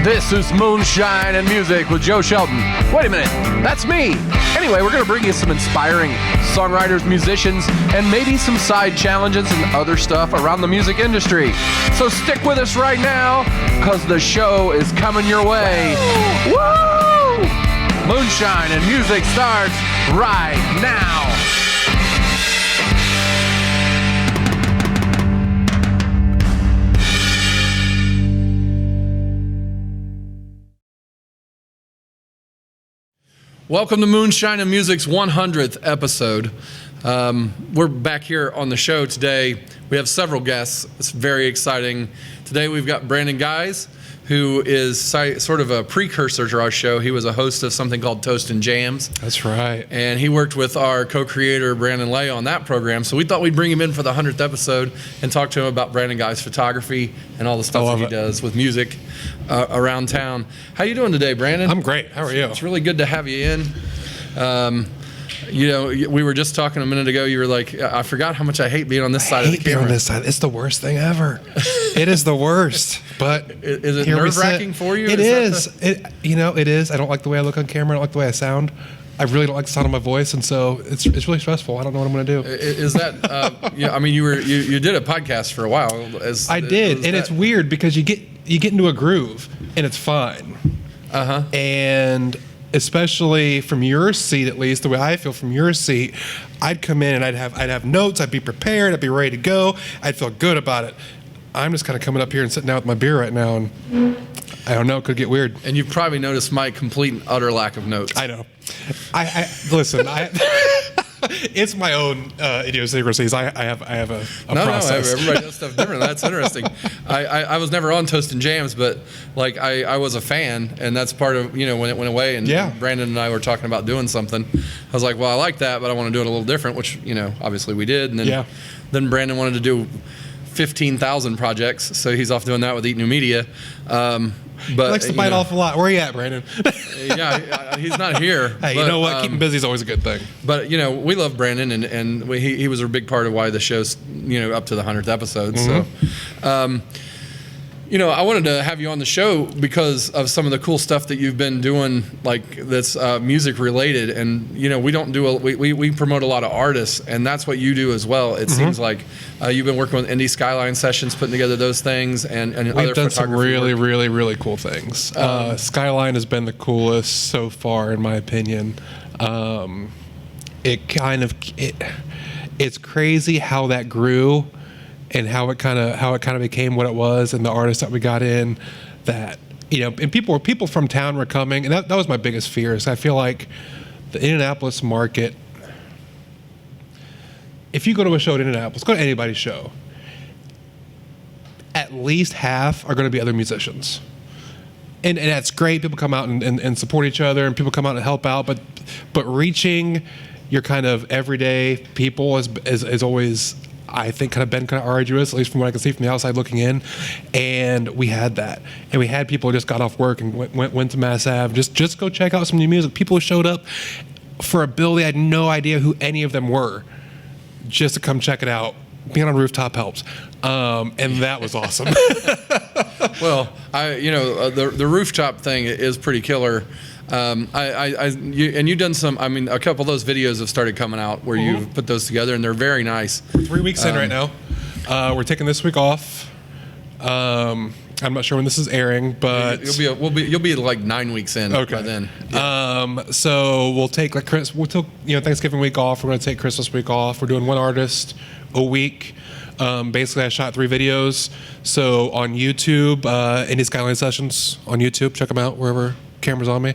This is Moonshine and Music with Joe Shelton. Wait a minute, that's me. Anyway, we're going to bring you some inspiring songwriters, musicians, and maybe some side challenges and other stuff around the music industry. So stick with us right now, because the show is coming your way. Woo! Moonshine and Music starts right now. Welcome to Moonshine and Music's 100th episode. We're back here on the show today. We have several guests. It's very exciting. Today we've got Brandon Guise, who is sort of a precursor to our show. He was a host of something called Toast and Jams. That's right. And he worked with our co-creator, Brandon Lay, on that program. So we thought we'd bring him in for the 100th episode and talk to him about Brandon Guise photography and all the stuff that he does with music around town. How you doing today, Brandon? I'm great. How are you? It's really good to have you in. You know, we were just talking a minute ago. You were like, I forgot how much I hate being on this side of the camera. Being on this side. It's the worst thing ever. It is the worst. But is it nerve-wracking for you? It is. It is. I don't like the way I look on camera. I don't like the way I sound. I really don't like the sound of my voice, and so it's really stressful. I don't know what I'm going to do. Is that? Yeah. I mean, you did a podcast for a while. I did, and it's weird because you get into a groove, and it's fine. And especially from your seat, at least the way I feel from your seat, I'd come in and I'd have notes. I'd be prepared. I'd be ready to go. I'd feel good about it. I'm just kind of coming up here and sitting down with my beer right now, and I don't know, it could get weird. And you've probably noticed my complete and utter lack of notes. I know. I listen. It's my own idiosyncrasies. I have a process. No, everybody does stuff different. That's interesting. I was never on Toast and Jams, but like I was a fan, and that's part of when it went away. And Brandon and I were talking about doing something. I was like, well, I like that, but I want to do it a little different, which obviously we did. And then Brandon wanted to do 15,000 projects, so he's off doing that with Eat New Media. But he likes to bite off a lot. Where are you at, Brandon? Yeah, he's not here. Hey, you know what? Keeping busy is always a good thing. But we love Brandon, and he was a big part of why the show's up to the 100th episode. Mm-hmm. So, I wanted to have you on the show because of some of the cool stuff that you've been doing, like that's music related. And we promote a lot of artists, and that's what you do as well. It seems like you've been working with Indie Skyline Sessions, putting together those things, and we've other done some really, work. really, really cool things. Skyline has been the coolest so far, in my opinion. It's crazy how that grew. And how it kind of became what it was, and the artists that we got in, that and people from town were coming, and that was my biggest fear. Is I feel like the Indianapolis market. If you go to a show in Indianapolis, go to anybody's show. At least half are going to be other musicians, and that's great. People come out and support each other, and people come out and help out. But reaching your kind of everyday people is always, I think, kind of arduous, at least from what I can see from the outside looking in. And we had that. And we had people who just got off work and went to Mass Ave, just go check out some new music. People who showed up for a bill, they had no idea who any of them were, just to come check it out. Being on a rooftop helps. And that was awesome. Well, the rooftop thing is pretty killer. You've done some. I mean, a couple of those videos have started coming out where you've put those together, and they're very nice. 3 weeks in right now. We're taking this week off. I'm not sure when this is airing, but you'll be like 9 weeks in by then. Yeah. So we'll take Thanksgiving week off. We're going to take Christmas week off. We're doing one artist a week. Basically, I shot 3 videos. So on YouTube, Indie Skyline Sessions on YouTube. Check them out wherever camera's on me.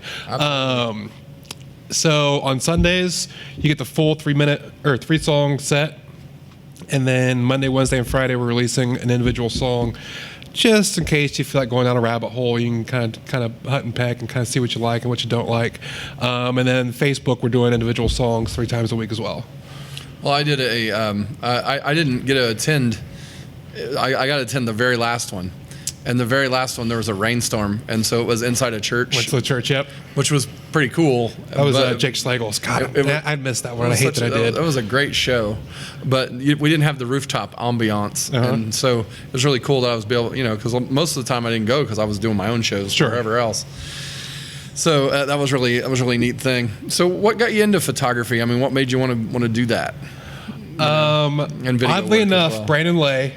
So on Sundays, you get the full 3-song set, and then Monday, Wednesday, and Friday we're releasing an individual song, just in case you feel like going down a rabbit hole. You can kind of hunt and peck and kind of see what you like and what you don't like. And then Facebook, we're doing individual songs 3 times a week as well. Well, I did I didn't get to attend. I got to attend the very last one. And the very last one, there was a rainstorm, and so it was inside a church. Went to the church, yep. Which was pretty cool. That was Jake Schlegel's. God, I missed that one. I hate that I did. That was a great show, but we didn't have the rooftop ambiance, and so it was really cool that I was able, because most of the time I didn't go because I was doing my own shows wherever else. So that was really a neat thing. So what got you into photography? I mean, what made you want to do that? And video oddly enough, well. Brandon Lay,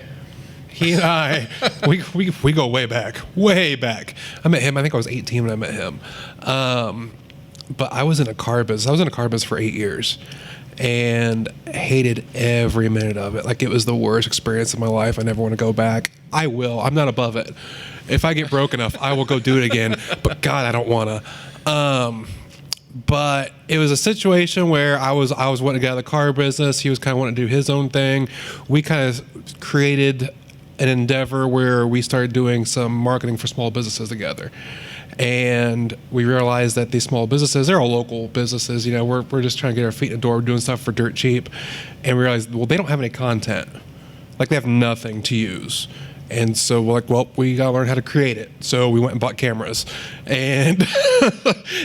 he and I, we go way back. I met him. I think I was 18 when I met him. But I was in a car business. I was in a car business for 8 years and hated every minute of it. Like, it was the worst experience of my life. I never want to go back. I will. I'm not above it. If I get broke enough, I will go do it again. But God, I don't want to. But it was a situation where I was wanting to get out of the car business. He was kind of wanting to do his own thing. We kind of created an endeavor where we started doing some marketing for small businesses together. And we realized that these small businesses, they're all local businesses. We're just trying to get our feet in the door, doing stuff for dirt cheap. And we realized, well, they don't have any content. Like, they have nothing to use. And so we're like, well, we got to learn how to create it. So we went and bought cameras, and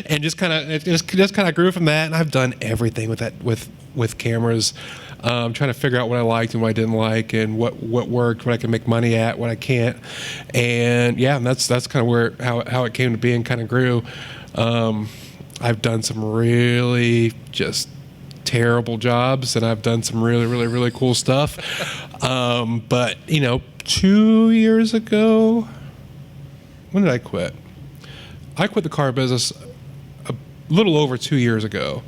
and just kind of grew from that. And I've done everything with that with cameras. Trying to figure out what I liked and what I didn't like, and what worked, what I can make money at, what I can't, and that's kind of how it came to be and kind of grew. I've done some really just terrible jobs, and I've done some really, really, really cool stuff. But 2 years ago, when did I quit? I quit the car business a little over 2 years ago,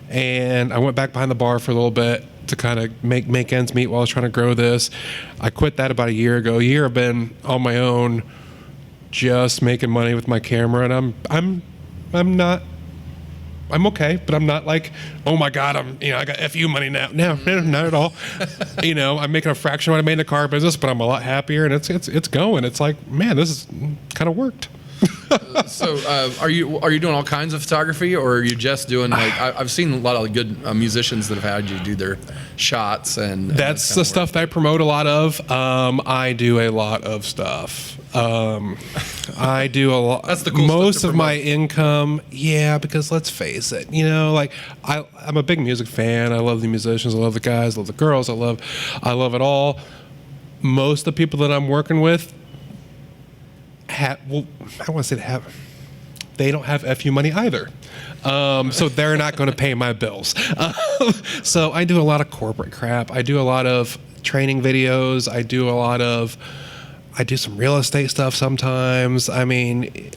and I went back behind the bar for a little bit to kind of make ends meet while I was trying to grow this. I quit that about a year ago. A year I've been on my own, just making money with my camera, and I'm okay, but I'm not like, oh my God, I got FU money now. No, not at all. I'm making a fraction of what I made in the car business, but I'm a lot happier, and it's going. It's like, man, this is kind of worked. So, are you doing all kinds of photography, or are you just doing like I've seen a lot of good musicians that have had you do their shots, and that's the stuff that I promote a lot of. I do a lot of stuff. I do a lot. That's the cool most stuff to of my income, because let's face it, I'm a big music fan. I love the musicians. I love the guys. I love the girls. I love it all. Most of the people that I'm working with they don't have FU money either. So they're not going to pay my bills. So I do a lot of corporate crap. I do a lot of training videos. I do some real estate stuff sometimes. I mean,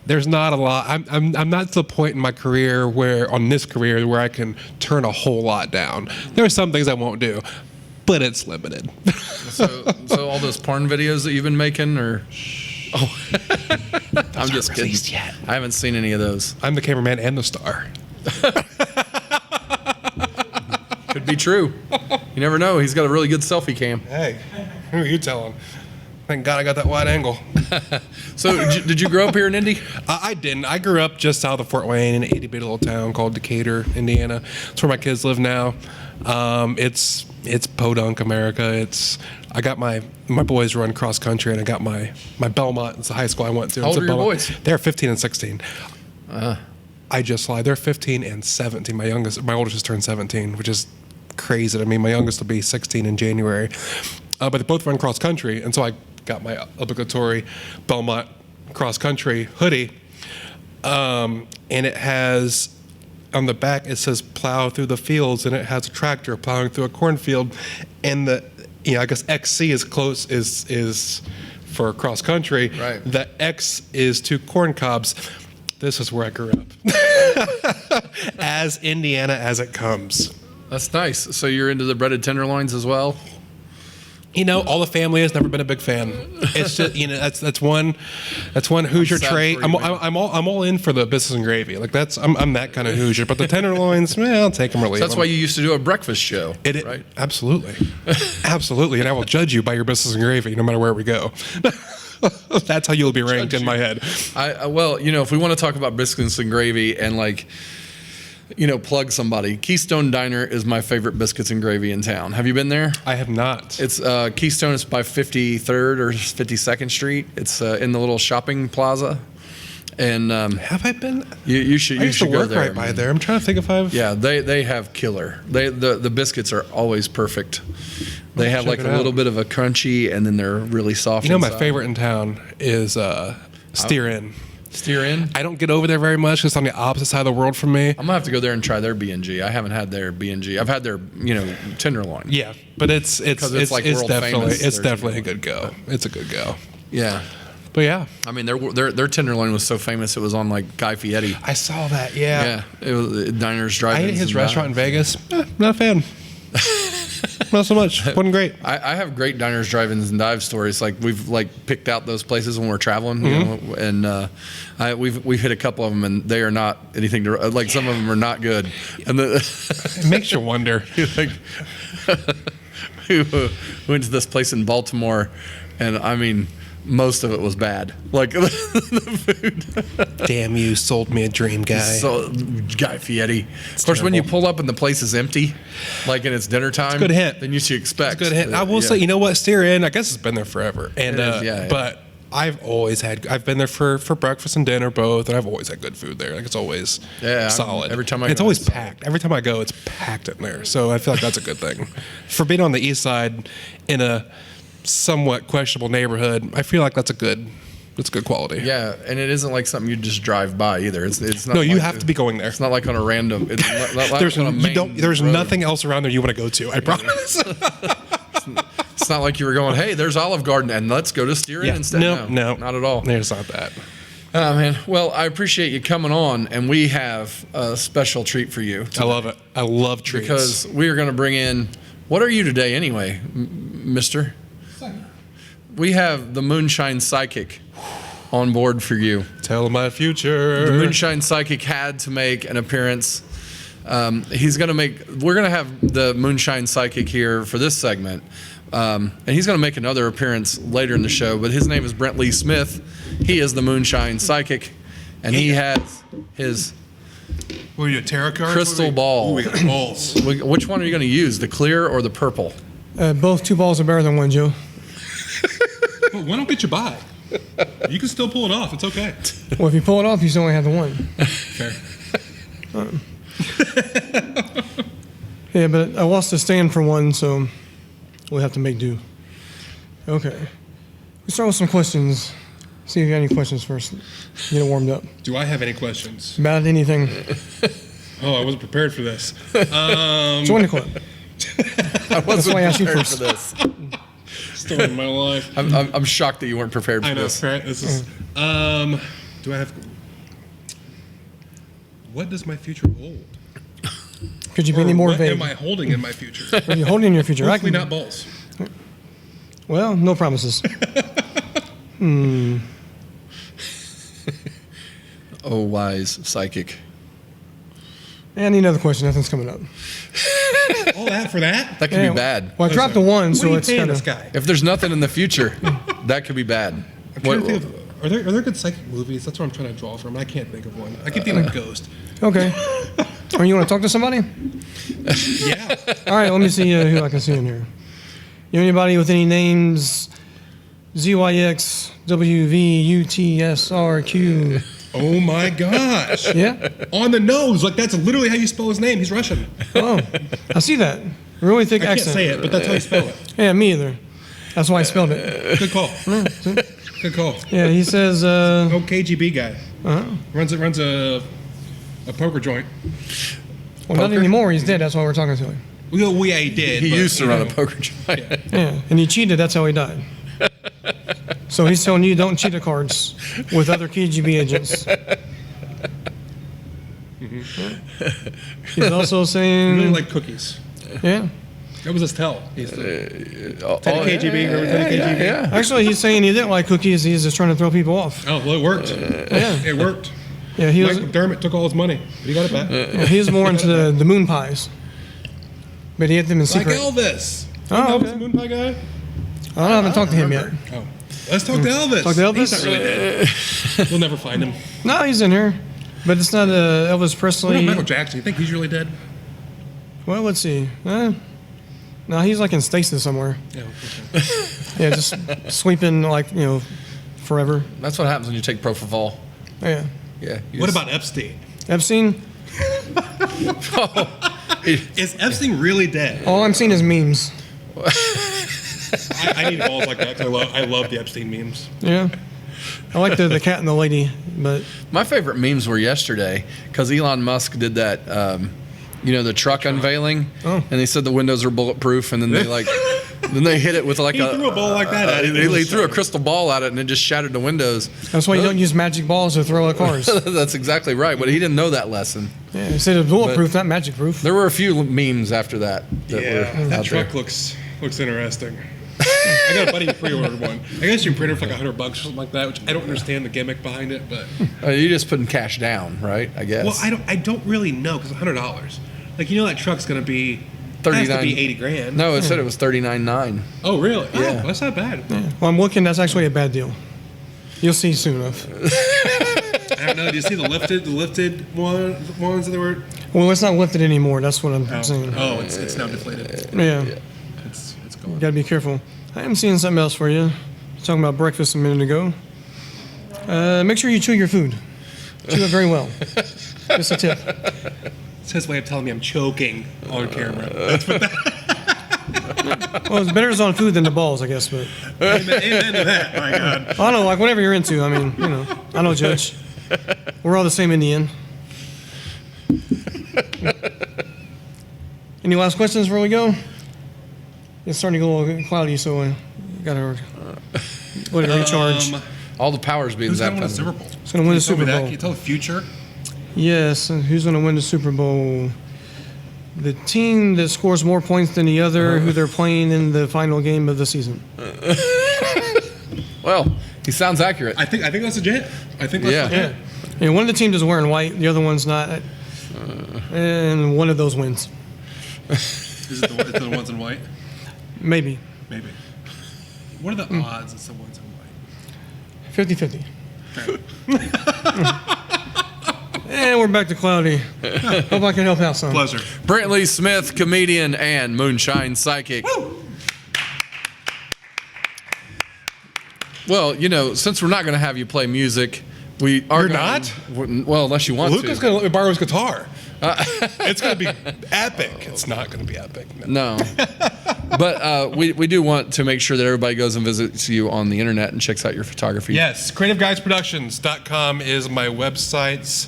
there's not a lot. I'm not to the point in my career where I can turn a whole lot down. There are some things I won't do, but it's limited. So all those porn videos that you've been making, or I'm just kidding. Yet. I haven't seen any of those. I'm the cameraman and the star. Could be true. You never know. He's got a really good selfie cam. Hey, who are you telling? Thank God I got that wide angle. So did you grow up here in Indy? I didn't. I grew up just south of Fort Wayne in an itty-bitty little town called Decatur, Indiana. That's where my kids live now. It's podunk America. I got my boys run cross country, and I got my Belmont. It's the high school I went to. How old are your boys? They're 15 and 16. I just lied. They're 15 and 17. My oldest just turned 17, which is crazy. I mean, my youngest will be 16 in January. But they both run cross country, and so I got my obligatory Belmont cross country hoodie, and it has on the back, it says plow through the fields, and it has a tractor plowing through a cornfield, and I guess XC is for cross country. Right. The X is to corn cobs. This is where I grew up. As Indiana as it comes. That's nice. So you're into the breaded tenderloins as well? All the family has never been a big fan. It's just that's one Hoosier trait. I'm all in for the biscuits and gravy. Like I'm that kind of Hoosier. But the tenderloins, I'll take them or leave them. That's why you used to do a breakfast show, right? Absolutely, absolutely. And I will judge you by your biscuits and gravy, no matter where we go. That's how you'll be ranked in my head. Well, if we want to talk about biscuits and gravy and plug somebody, Keystone Diner is my favorite biscuits and gravy in town. Have you been there? I have not. It's Keystone is by 53rd or 52nd Street. It's in the little shopping plaza. And Have I been? you should I used to go work there. right by there. I'm trying to think if I've. Yeah, they have killer. The biscuits are always perfect. They have like check a it out. little bit of a crunchy, and then they're really soft. You know, my inside. favorite in town is Steer Inn. Steer in. I don't get over there very much. It's on the opposite side of the world from me. I'm gonna have to go there and try their B&G. I haven't had their B&G. I've had their tenderloin. Yeah, but it's like world definitely famous, it's their definitely a good go. It's a good go. Yeah. But yeah, I mean, their tenderloin was so famous it was on like Guy Fieri. I saw that. Yeah, Yeah, it was diners, I drive-ins. ate his and restaurant in Vegas. Not a fan. Not so much. Wasn't great. I have great diners, drive-ins, and dive stories. Like we've picked out those places when we're traveling, Mm-hmm. you know, and we've hit a couple of them, and they are not anything to like. Some of them are not good, and It makes you wonder. like we went to this place in Baltimore, and I mean, most of it was bad. Like the food. Damn, you sold me a dream, guy. So Guy Fieri. Of course, when you terrible. pull up and the place is empty, like and it's dinner time, a good hint. then you should expect. Good hit. I will yeah. say, you know what? Steer Inn, I guess it's been there forever. And It is, yeah. but I've been there for breakfast and dinner both, and I've always had good food there. Like it's always solid. every time I it's go, always it's solid. packed. Every time I go, it's packed in there. So I feel like that's a good thing. For being on the east side in a somewhat questionable neighborhood, I feel like that's good quality. Yeah, and it isn't like something you just drive by either. It's not. No, you like- have to be going there. It's not like on a random. It's not like There's on a main there's road. nothing else around there you want to go to. I promise. It's not like you were going, hey, there's Olive Garden, and let's go to Steer Inn instead. No, not at all. There's not that. Oh man, well, I appreciate you coming on, and we have a special treat for you I love it. I love treats. because we are going to bring in. What are you today, anyway, Mister? We have the Moonshine Psychic on board for you. Tell my future. The Moonshine Psychic had to make an appearance. We're going to have the Moonshine Psychic here for this segment. And he's going to make another appearance later in the show, but his name is Brent Lee Smith. He is the Moonshine Psychic, and he has his What are you, tarot cards? crystal ball. Ooh, we got balls. Which one are you going to use, the clear or the purple? Both two balls are better than one, Joe. Well, one will get you by. You can still pull it off. It's okay. Well, if you pull it off, you still only have the one. Fair. Yeah, but I lost the stand for one, so we'll have to make do. Okay. Let's start with some questions. See if you got any questions first. Get it warmed up. Do I have any questions? About anything. Oh, I wasn't prepared for this. Join the club. That's why I asked you prepared first. for this. Story of my life. I'm shocked that you weren't prepared for I know, this. right? This is. Do I have? What does my future hold? Could you be any more what vague? am I holding in my future? What are you holding in your future? Hopefully not balls. Well, no promises. Oh, wise psychic. And another question. Nothing's coming up. All that for that? That could Yeah, be bad. Well, I dropped the one, What so are you it's paying kind this of. guy? If there's nothing in the future, that could be bad. I'm trying to think of, are there good psychic movies? That's what I'm trying to draw from. I can't think of one. I keep thinking of Ghost. Okay. Or you want to talk to somebody? Yeah. All right, let me see who I can see in here. You know anybody with any names? ZYX, WV, UTSRQ. Oh my gosh. Yeah? On the nose. Like that's literally how you spell his name. He's Russian. Oh, I see that. Really thick I can't accent. say it, but that's how you spell it. Yeah, me either. That's why I spelled it. Good call. Good call. Yeah, he says, Oh, KGB guy. uh-huh. Runs a poker joint. Well, not anymore. He's dead. That's why we're talking to him. Well, yeah, he did. He but, used to you run a know. poker giant. Yeah, and he cheated. That's how he died. So he's telling you don't cheat at cards with other KGB agents. He's also He saying, really liked cookies. yeah. That was his tell. He's Oh, Teddy KGB. Remember Teddy KGB? yeah. Actually, he's saying he didn't like cookies. He's just trying to throw people off. Oh, well, it worked. Yeah, It worked. yeah. He was. Mike McDermott took all his money, but he got it back. Yeah, he was more into the moon pies, but he had them in Like secret. Elvis. Oh, Elvis, okay. the moon pie guy. I haven't talked to him yet. Oh, let's talk to Elvis. Talk to Elvis? He's not really dead. We'll never find him. No, he's in here, but it's not Elvis What about Presley. Michael Jackson? You think he's really dead? Well, let's see. No, he's like in stasis somewhere. Yeah. Okay. Yeah, just sleeping like forever. That's what happens when you take propofol. Yeah. Yeah. What about Epstein? Epstein? Is Epstein really dead? All I'm seeing is memes. I need balls like that. 'Cause I love the Epstein memes. Yeah. I like the cat and the lady, but My favorite memes were yesterday because Elon Musk did that, the truck unveiling, and they said the windows are bulletproof, and then they hit it with like He threw a ball like that at it. He threw a crystal ball at it, and it just shattered the windows. that's why you don't use magic balls to throw at cars. That's exactly right, but he didn't know that lesson. Yeah, they said it's bulletproof, not magic proof. There were a few memes after that were that out truck there. looks interesting. I got a buddy who pre-ordered one. I guess you can print it for like $100 or something like that, which I don't understand the gimmick behind it, but You're just putting cash down, right? I guess. well, I don't really know because $100. Like that truck's gonna be has to be $80,000. No, it said it was $39,900. Oh really? Yeah. Oh, that's not bad. Well, I'm looking. That's actually a bad deal. You'll see soon enough. I don't know. Do you see the lifted ones that they were? Well, it's not lifted anymore. That's what I'm saying. Oh, it's now deflated. Yeah. It's gone. Got to be careful. I am seeing something else for you. Talking about breakfast a minute ago. Make sure you chew your food. Chew it very well. Just a tip. It's his way of telling me I'm choking on camera. That's what Well, it's better on food than the balls, I guess. But Amen to that. My God. I don't know, like whatever you're into. I mean, I don't judge. We're all the same in the end. Any last questions before we go? It's starting to get a little cloudy, so I gotta let it recharge. All the power's being Who's zapped. gonna win the Super Bowl? Who's gonna win the Super Bowl? Can you tell the future? Yes, and who's gonna win the Super Bowl? The team that scores more points than the other, who they're playing in the final game of the season. Well, he sounds accurate. I think that's legit. I think that's Yeah. legit. Yeah, one of the teams is wearing white, the other one's not, and one of those wins. Is it the ones in white? Maybe. Maybe. What are the odds it's the ones in white? 50-50. And we're back to cloudy. Hope I can help out some. Pleasure. Brantley Smith, comedian and Moonshine psychic. Well, since we're not going to have you play music, we are You're gonna- not? Well, unless you want Luca's to. gonna let me borrow his guitar. It's gonna be epic. It's not gonna be epic. No. But we do want to make sure that everybody goes and visits you on the internet and checks out your photography. Yes, creativeguysproductions.com is my website.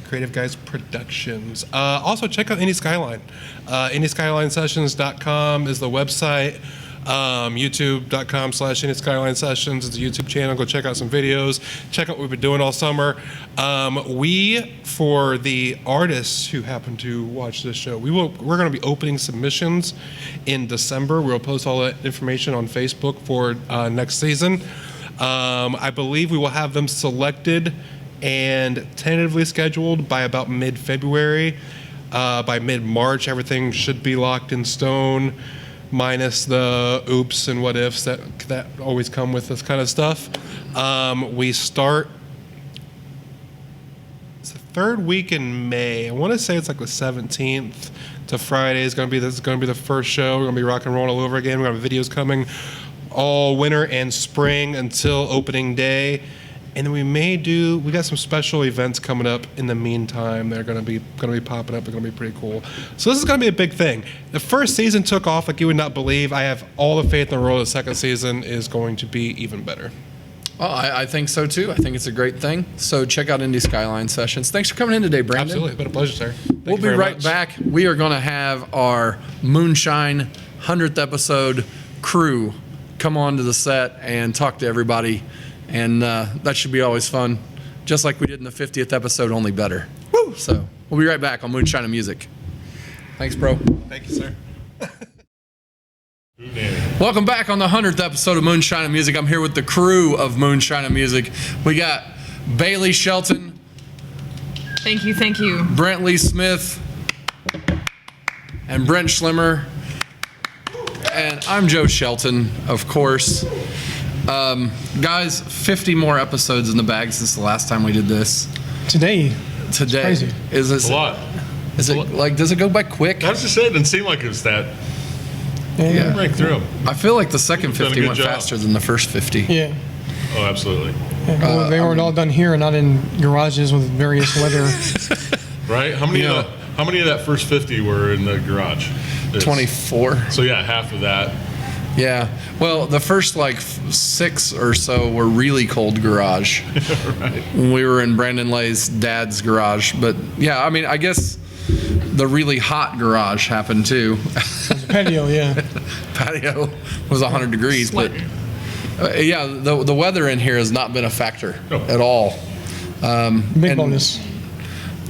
Creative Guys Productions. Also, check out Indie Skyline. IndieSkylineSessions.com is the website. YouTube.com/Indie Skyline Sessions is the YouTube channel. Go check out some videos. Check out what we've been doing all summer. For the artists who happen to watch this show, we're going to be opening submissions in December. We'll post all that information on Facebook for next season. I believe we will have them selected and tentatively scheduled by about mid-February. By mid-March, everything should be locked in stone, minus the oops and what ifs that always come with this kind of stuff. We start, it's the third week in May. I want to say it's like the 17th to Friday is going to be the first show. We're going to be rock and roll all over again. We're going to have videos coming all winter and spring until opening day. And then we got some special events coming up in the meantime. They're going to be popping up. They're going to be pretty cool. So this is going to be a big thing. The first season took off like you would not believe. I have all the faith in the world the second season is going to be even better. Oh, I think so too. I think it's a great thing. So check out Indie Skyline Sessions. Thanks for coming in today, Brandon. Absolutely. It's been a pleasure, sir. We'll be right back. We are going to have our Moonshine 100th episode crew come on to the set and talk to everybody. And that should be always fun, just like we did in the 50th episode, only better. Woo! So we'll be right back on Moonshine and Music. Thanks, bro. Thank you, sir. Welcome back on the 100th episode of Moonshine and Music. I'm here with the crew of Moonshine and Music. We got Bailey Shelton. Thank you. Brantley Smith. And Brent Schlimmer. And I'm Joe Shelton, of course. Guys, 50 more episodes in the bag since the last time we did this. Today. Crazy. Is this A lot. Is it like, does it go by quick? I was just saying, it didn't seem like it was that. Yeah. Break through them. I feel like the second You've done a 50 good went job. faster than the first 50. Yeah. Oh, absolutely. Well, they weren't all done here and not in garages with various weather. Right? How many of that first 50 were in the garage? 24. So yeah, half of that. Yeah. Well, the first like 6 or so were really cold garage. Right. When we were in Brandon Lay's dad's garage. But yeah, I mean, I guess the really hot garage happened too. Patio, yeah. Patio was 100 degrees, Sweating. but yeah, the weather in here has not been a factor at all. Big and- bonus.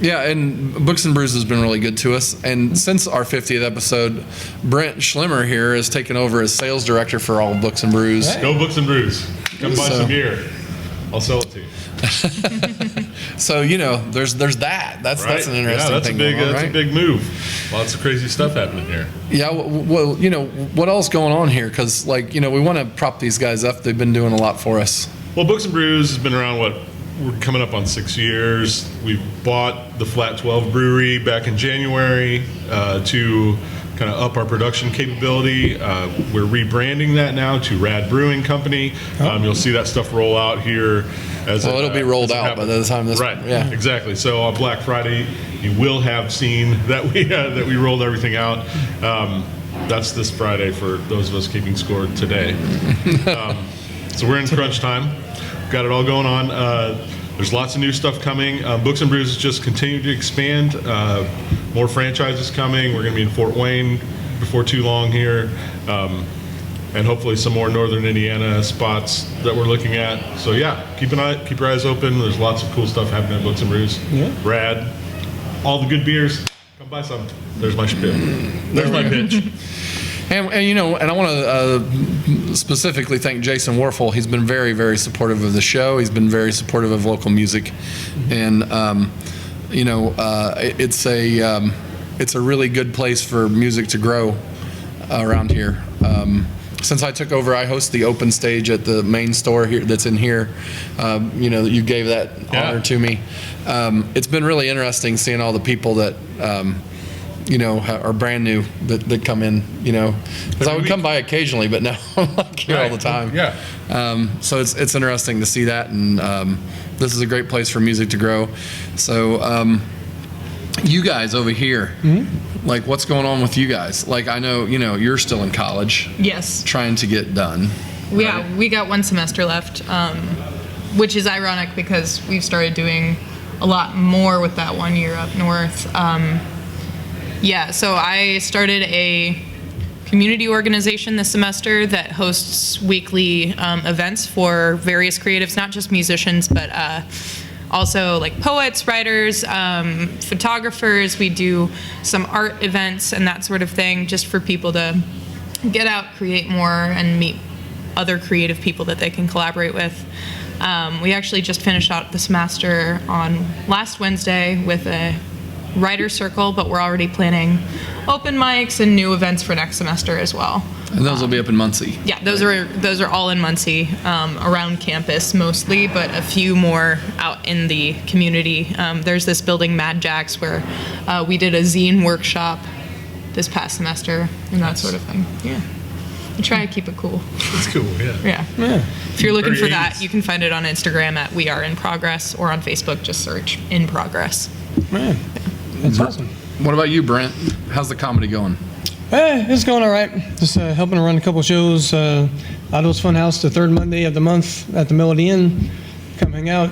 Yeah, and Books and Brews has been really good to us. And since our 50th episode, Brent Schlimmer here has taken over as sales director for all Books and Brews. Hey. Go Books and Brews. Come buy So- some beer. I'll sell it to you. So there's that. That's an interesting yeah, that's thing. a big going on, that's right? a big move. Lots of crazy stuff happening here. Yeah, well, what else going on here? Because we want to prop these guys up. They've been doing a lot for us. Well, Books and Brews has been around, we're coming up on 6 years. We bought the Flat 12 Brewery back in January to kind of up our production capability. We're rebranding that now to Rad Brewing Company. You'll see that stuff roll out here. It'll be rolled out by the time this. Right, Yeah. exactly. So on Black Friday, you will have seen that we rolled everything out. That's this Friday for those of us keeping score today. So we're in crunch time. Got it all going on. There's lots of new stuff coming. Books and Brews just continue to expand. More franchises coming. We're going to be in Fort Wayne before too long here. And hopefully some more northern Indiana spots that we're looking at. So yeah, keep your eyes open. There's lots of cool stuff happening at Books and Brews. Yeah. Rad. All the good beers. Come buy some. There's my spiel. There's my pitch. And I want to specifically thank Jason Warfel. He's been very, very supportive of the show. He's been very supportive of local music, and it's a really good place for music to grow around here. Since I took over, I host the open stage at the main store here that's in here. You gave that honor to me. It's been really interesting seeing all the people that are brand new that come in, because I would come by occasionally, but now I'm like here all the time. Yeah. So it's interesting to see that, and this is a great place for music to grow. So you guys over here, like what's going on with you guys? Like I know, you're still in college, Yes. trying to get done. Yeah, we got one semester left, which is ironic because we've started doing a lot more with that 1 year up north. So I started a community organization this semester that hosts weekly events for various creatives, not just musicians, but also like poets, writers, photographers. We do some art events and that sort of thing just for people to get out, create more, and meet other creative people that they can collaborate with. We actually just finished out the semester on last Wednesday with a writer circle, but we're already planning open mics and new events for next semester as well. And those will be up in Muncie. Yeah, those are all in Muncie, around campus mostly, but a few more out in the community. There's this building, Mad Jack's, where we did a zine workshop this past semester and that sort of thing. Yeah, we try to keep it cool. It's cool, yeah. Yeah. If you're looking Very for that, 80s. you can find it on Instagram at We Are In Progress, or on Facebook, just search In Progress. Man, that's awesome. What about you, Brent? How's the comedy going? It's going all right. Just helping to run a couple shows. Otto's Funhouse, the third Monday of the month at the Melody Inn. Come hang out.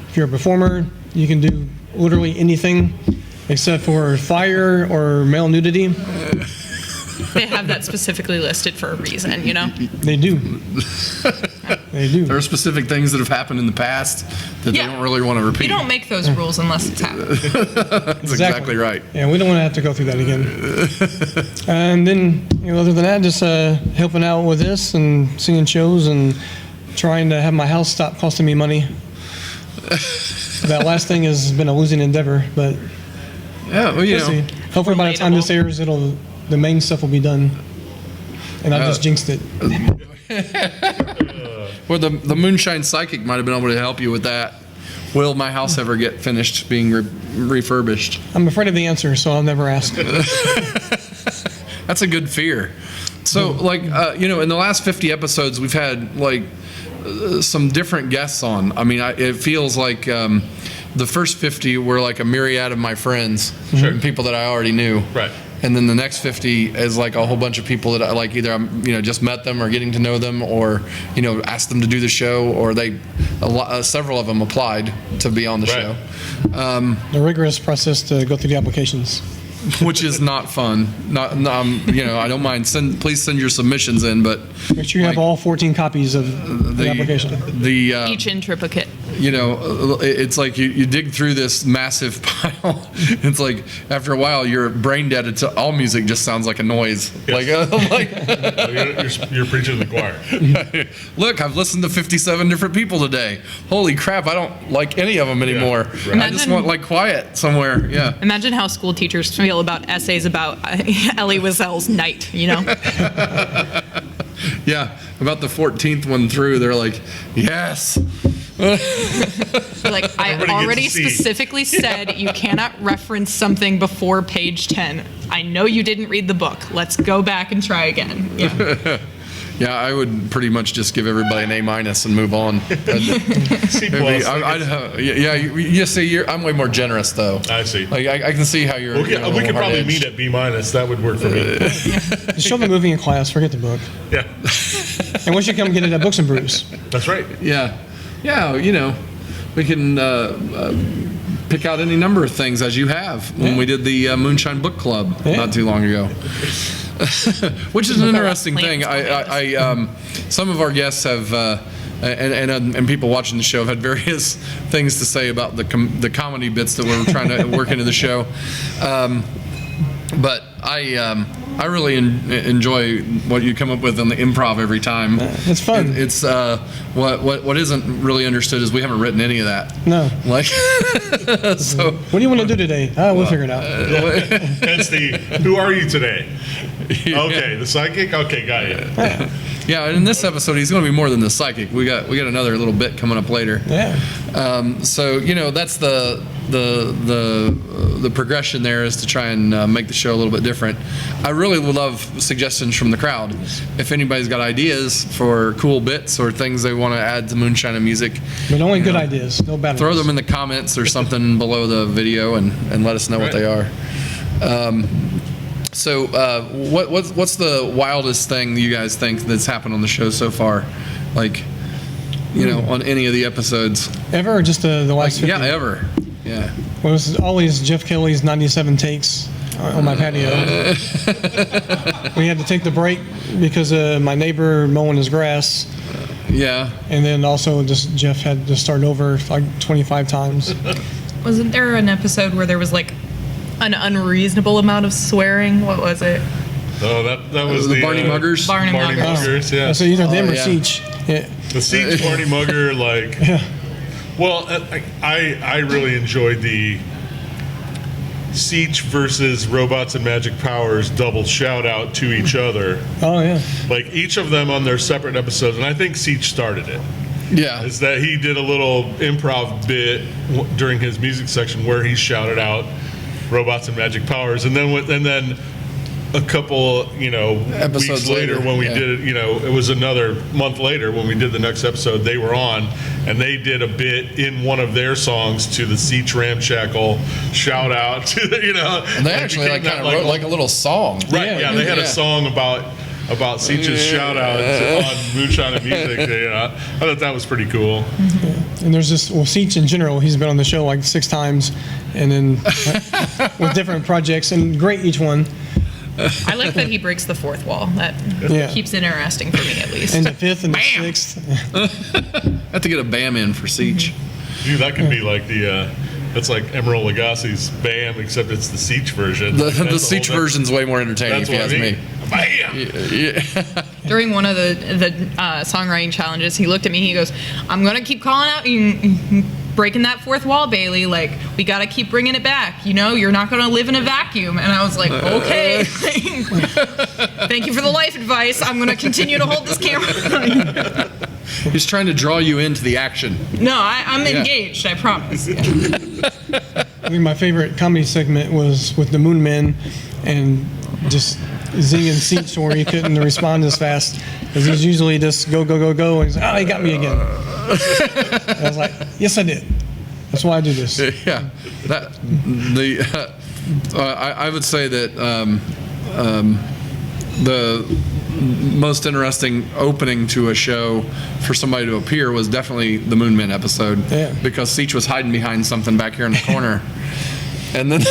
If you're a performer, you can do literally anything except for fire or male nudity. They have that specifically listed for a reason, They do. They do. There are specific things that have happened in the past that Yeah. they don't really want to repeat. You don't make those rules unless it's happened. That's exactly right. Yeah, we don't want to have to go through that again. And then, other than that, just helping out with this and singing shows and trying to have my house stop costing me money. That last thing has been a losing endeavor, but Yeah, well, we'll see. Hopefully by the time this Relatable. airs, the main stuff will be done. And I just jinxed it. Well, the Moonshine Psychic might have been able to help you with that. Will my house ever get finished being refurbished? I'm afraid of the answer, so I'll never ask. That's a good fear. So, in the last 50 episodes, we've had some different guests on. I mean, it feels like the first 50 were like a myriad of my friends, and people that I already knew. Right. And then the next 50 is like a whole bunch of people that I like, either I'm, just met them or getting to know them, or, asked them to do the show, or several of them applied to be on the show. The rigorous process to go through the applications. Which is not fun. I don't mind. Please send your submissions in, but Make sure you have all 14 copies of the application. Each in triplicate. It's like you dig through this massive pile. It's like after a while you're brain dead. It's all music just sounds like a noise. Yes. You're preaching to the choir. Look, I've listened to 57 different people today. Holy crap! I don't like any of them anymore. Yeah, right. I just want like quiet somewhere. Yeah. Imagine how school teachers feel about essays about Elie Wiesel's Night. Yeah, about the 14th one through, they're like, yes. Like, I already specifically said you cannot reference something before page 10. I know you didn't read the book. Let's go back and try again. Yeah. Yeah, I would pretty much just give everybody an A- and move on. You see, I'm way more generous though. I see. Like I can see how you're. We could probably meet at B-. That would work for me. Just show the movie in class, forget the book. Yeah. And once you come get it at Books and Brews. That's right. Yeah, we can pick out any number of things as you have when we did the Moonshine Book Club not too long ago. Which is an interesting thing. Some of our guests have, and people watching the show have had various things to say about the comedy bits that we're trying to work into the show. But I really enjoy what you come up with on the improv every time. It's fun. It's what isn't really understood is we haven't written any of that. No. Like, so. What do you want to do today? We'll figure it out. Hence who are you today? Okay, the psychic? Okay, got it. Yeah, and in this episode, he's going to be more than the psychic. We got another little bit coming up later. Yeah. So that's the progression there is to try and make the show a little bit different. I really would love suggestions from the crowd. If anybody's got ideas for cool bits or things they want to add to Moonshine and music, But only good ideas, no bad throw ones. them in the comments or something below the video and let us know what they are. So what's the wildest thing you guys think that's happened on the show so far? Like, on any of the episodes? Ever or just the last 50? Yeah, ever. Yeah. Well, it was always Jeff Kelly's 97 takes on my patio. We had to take the break because of my neighbor mowing his grass. Yeah. And then also just Jeff had to start over like 25 times. Wasn't there an episode where there was like an unreasonable amount of swearing? What was it? Oh, that was the Barney Muggers? Barney Muggers. Yeah. So either them or yeah. Siege. Yeah. The Siege Barney Mugger, like. Yeah. Well, I really enjoyed the Siege versus Robots and Magic Powers double shout out to each other. Oh, yeah. Like each of them on their separate episodes, and I think Siege started it. Yeah. Is that he did a little improv bit during his music section where he shouted out Robots and Magic Powers, and then a couple, Episodes weeks later when we did it, it was another month later when we did the next episode, they were on and they did a bit in one of their songs to the Siege Ramshackle shout out to the, And they actually kind of wrote like a little song. Right, yeah, they had a song about Siege's shout out on Moonshine and Music. I thought that was pretty cool. Mm-hmm. And there's this, Siege in general, he's been on the show like 6 times and then with different projects and great each one. I like that he breaks the fourth wall. That keeps it interesting for me, at least. And the 5th and the Bam! 6th. I have to get a BAM in for Siege. Dude, that could be like that's like Emerald Legacy's BAM, except it's the Siege version. The Siege version's way more entertaining, if you ask me. BAM! During one of the songwriting challenges, he looked at me. He goes, "I'm gonna keep calling out you." Breaking that fourth wall, Bailey. Like, we got to keep bringing it back. You're not going to live in a vacuum. And I was like, okay. Thank you for the life advice. I'm going to continue to hold this camera. He's trying to draw you into the action. No, I'm engaged. I promise. I think my favorite comedy segment was with the Moon Men and just zinging seats where he couldn't respond as fast because he's usually just go, go, go, go. And he's like, oh, he got me again. And I was like, yes, I did. That's why I do this. Yeah, I would say that the most interesting opening to a show for somebody to appear was definitely the Moonman episode. Yeah. Because Seach was hiding behind something back here in the corner, and then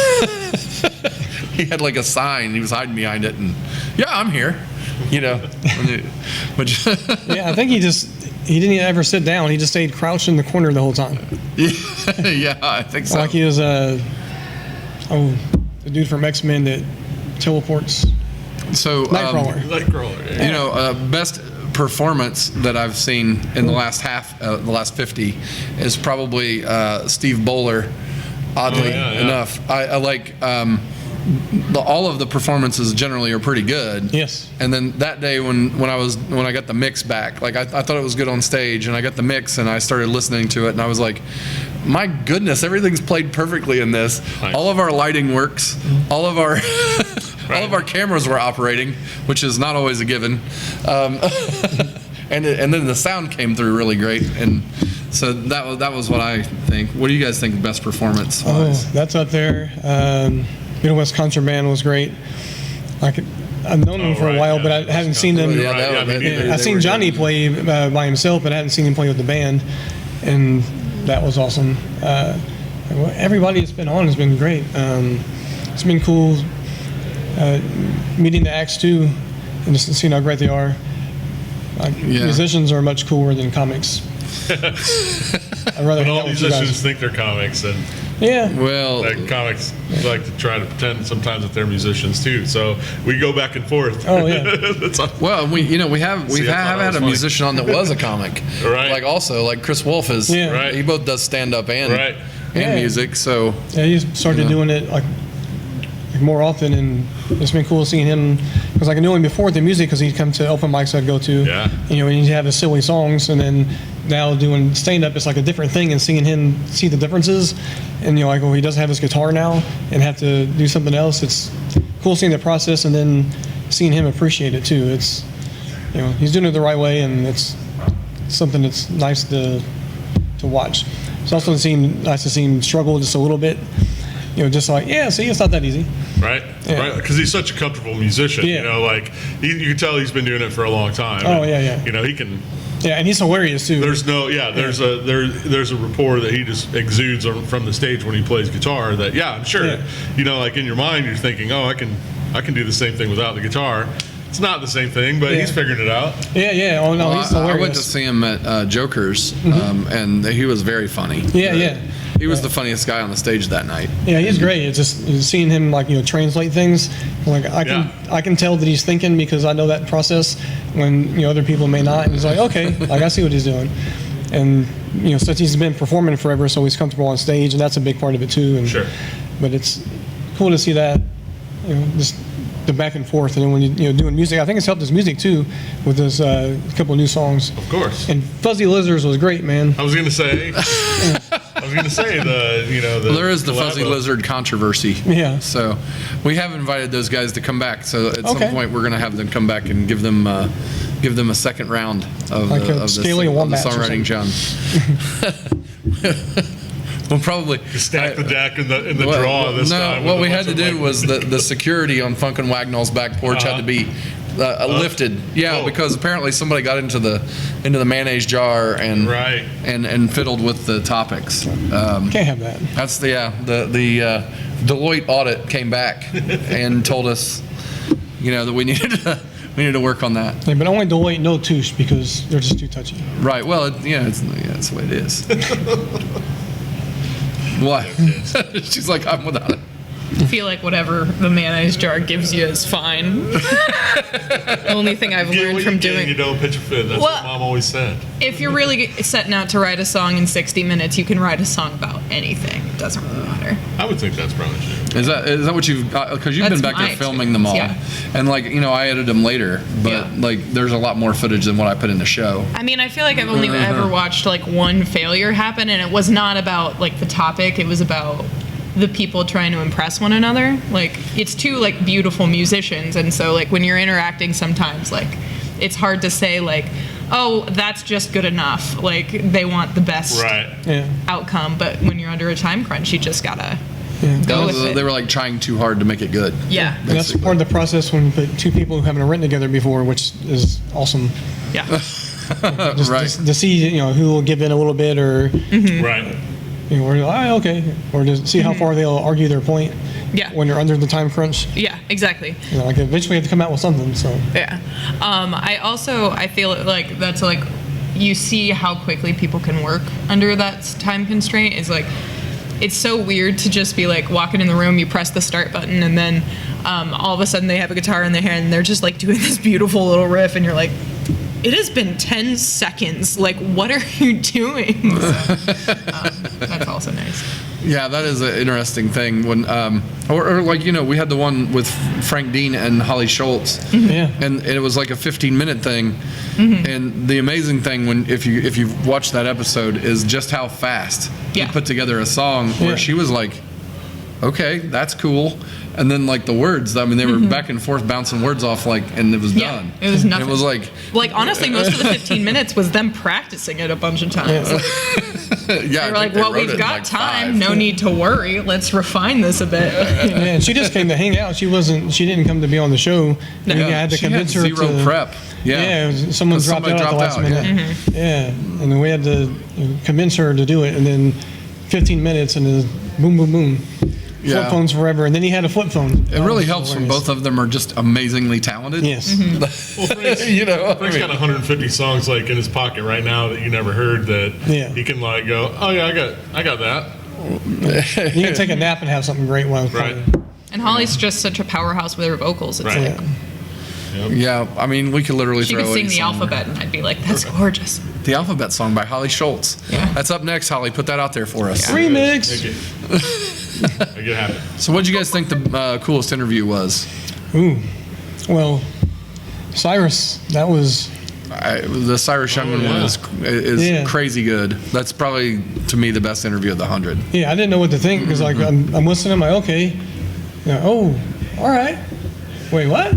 he had like a sign. He was hiding behind it, and yeah, I'm here. You know, which Yeah, I think he didn't ever sit down. He just stayed crouched in the corner the whole time. yeah, I think so. Like he was the dude from X-Men that teleports. So Nightcrawler. Nightcrawler. Yeah. you know, best performance that I've seen in the last the last 50 is probably Steve Bowler. Oddly enough, I like all of the performances generally are pretty good. Yes. And then that day when I got the mix back, like I thought it was good on stage, and I got the mix and I started listening to it, and I was like, my goodness, everything's played perfectly in this. Nice. All of our lighting works. All of our all of our cameras were operating, which is not always a given. And then the sound came through really great, and so that was what I think. What do you guys think the best performance was? Oh, that's up there. Midwest Contraband was great. I've known him for a while, but I haven't seen them. Yeah, me neither. I've seen Johnny play by himself, but I hadn't seen him play with the band, and that was awesome. Everybody that's been on has been great. It's been cool meeting the acts too, and just seeing how great they are. Musicians are much cooler than comics. I'd rather hang All out with you musicians guys. think they're comics, and Yeah. Well, like comics like to try to pretend sometimes that they're musicians too. So we go back and forth. Oh, yeah. That's all. well, we have See, I thought that had was a funny. musician on that was a comic. Right. Like also like Chris Wolf is. Yeah. Right. He both does stand up and Right. Yeah. music. So Yeah, he started Yeah. doing it like more often, and it's been cool seeing him because I knew him before with the music because he'd come to open mics I'd go to. Yeah. You know, and he'd have his silly songs, and then now doing stand up, it's like a different thing, and seeing him see the differences, and like he doesn't have his guitar now and have to do something else. It's cool seeing the process and then seeing him appreciate it too. It's he's doing it the right way, and it's something that's nice to watch. It's also nice to see him struggle just a little bit. Just like, see, it's not that easy. Right, Yeah. right, because he's such a comfortable musician. Yeah. Like you can tell he's been doing it for a long time. Oh, and, yeah. He can. Yeah, and he's hilarious too. There's a rapport that he just exudes from the stage when he plays guitar. That I'm sure. Yeah. Like in your mind, you're thinking, oh, I can do the same thing without the guitar. It's not the same thing, but he's figuring it out. Yeah. Oh no, well, he's hilarious. I went to see him at Joker's, and he was very funny. Yeah. He was the funniest guy on the stage that night. Yeah, he's great. It's just seeing him translate things. Like I can tell that he's thinking because I know that process when other people may not. And he's like, okay, like I see what he's doing. And since he's been performing forever, so he's comfortable on stage, and that's a big part of it too. And, Sure. But it's cool to see that. Just the back and forth, and then when you're doing music, I think it's helped his music too with this couple of new songs. Of course. And Fuzzy Lizards was great, man. I was gonna say. Well, there is the Fuzzy collabo. Lizard controversy. Yeah. So we have invited those guys to come back. So at some Okay. point, we're going to have them come back and give them a second round of Like a of the scaly wombats or songwriting challenge. We'll probably Stack the deck in the draw this time. What with we a had to bunch of, do was the security on Funk and Wagnall's back porch had to be lifted. Yeah, Oh. because apparently somebody got into the mayonnaise jar and Right. and fiddled with the topics. Can't have that. That's the Deloitte audit came back and told us, that we needed to work on that. Yeah, but only Deloitte, no Touche, because they're just too touchy. Right. Well, it's the way it is. What? She's like, I'm without it. I feel like whatever the mayonnaise jar gives you is fine. Only thing I've Get learned what from you get, doing. you don't pitch a fit. That's Well- what Mom always said. If you're really setting out to write a song in 60 minutes, you can write a song about anything. It doesn't really matter. I would think that's probably true. Is that what you've got? Because you've been That's back there my filming them all, experience, and I edited them later, but Yeah. there's a lot more footage than what I put in the show. I mean, I feel like I've only ever watched one failure happen, and it was not about the topic. It was about the people trying to impress one another. Like, it's two like beautiful musicians, and so like when you're interacting sometimes, like it's hard to say like, oh, that's just good enough. Like, they want the best outcome, but when you're under a time crunch, you just gotta go with it. They were like trying too hard to make it good. Yeah. And that's part of the process when you put two people who haven't written together before, which is awesome. Yeah. Just to see, who will give in a little bit, or Right. or okay, or to see how far they'll argue their point. Yeah. When they're under the time crunch. Yeah, exactly. Like eventually you have to come out with something. So. Yeah. I feel like that's like, you see how quickly people can work under that time constraint. Is like, it's so weird to just be like walking in the room, you press the start button, and then all of a sudden they have a guitar in their hand and they're just like doing this beautiful little riff, and you're like, it has been 10 seconds. Like, what are you doing? So, that's also nice. Yeah, that is an interesting thing. When, or like, we had the one with Frank Dean and Holly Schultz. Yeah. And it was like a 15-minute thing. And the amazing thing, if you've watched that episode, is just how fast he put together a song where she was like, okay, that's cool. And then like the words, I mean, they were back and forth bouncing words off, like, and it was done. It was nothing. And it was like honestly, most of the 15 minutes was them practicing it a bunch of times. yeah, They were like, well, we've got time. No need to worry. Let's refine this a bit. And she just came to hang out. She didn't come to be on the show. No. I had to she convince had her zero to prep. Yeah, someone dropped out at the last minute. Yeah, and then we had to convince her to do it, and then 15 minutes, and then boom, boom, boom. Flip phones forever, and then he had a flip phone. It really helps when both of them are just amazingly talented. Yes. Well, Frank's, Frank's got 150 songs like in his pocket right now that you never heard, that he can like go, oh yeah, I got that. You can take a nap and have something great while playing. And Holly's just such a powerhouse with her vocals. It's like, Yeah, I mean, we could literally she throw could sing any the song. alphabet, and I'd be like, that's gorgeous. The Alphabet Song by Holly Schultz. Yeah. That's up next, Holly. Put that out there for us. Remix. Make it happen. So what did you guys think the coolest interview was? Ooh, well, Cyrus, that was. The Cyrus Youngman one is crazy good. That's probably, to me, the best interview of the 100. Yeah, I didn't know what to think because like I'm listening, I'm like, okay, oh, all right, wait, what?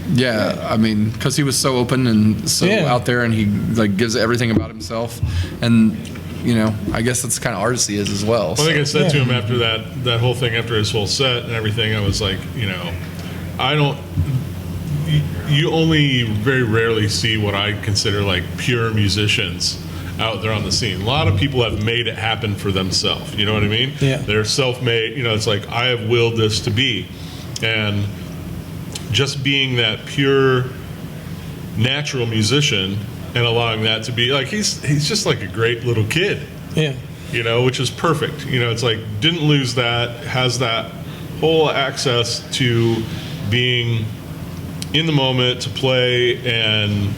Yeah, I mean, because he was so open and so out there, and he like gives everything about himself, and I guess that's kind of artist he is as well. I think I said to him after that whole thing, after his whole set and everything, I was like, you only very rarely see what I consider like pure musicians out there on the scene. A lot of people have made it happen for themselves. You know what I mean? Yeah. They're self-made. It's like, I have willed this to be. And just being that pure, natural musician and allowing that to be, like, he's just like a great little kid. Yeah. Which is perfect. It's like, didn't lose that, has that whole access to being in the moment, to play and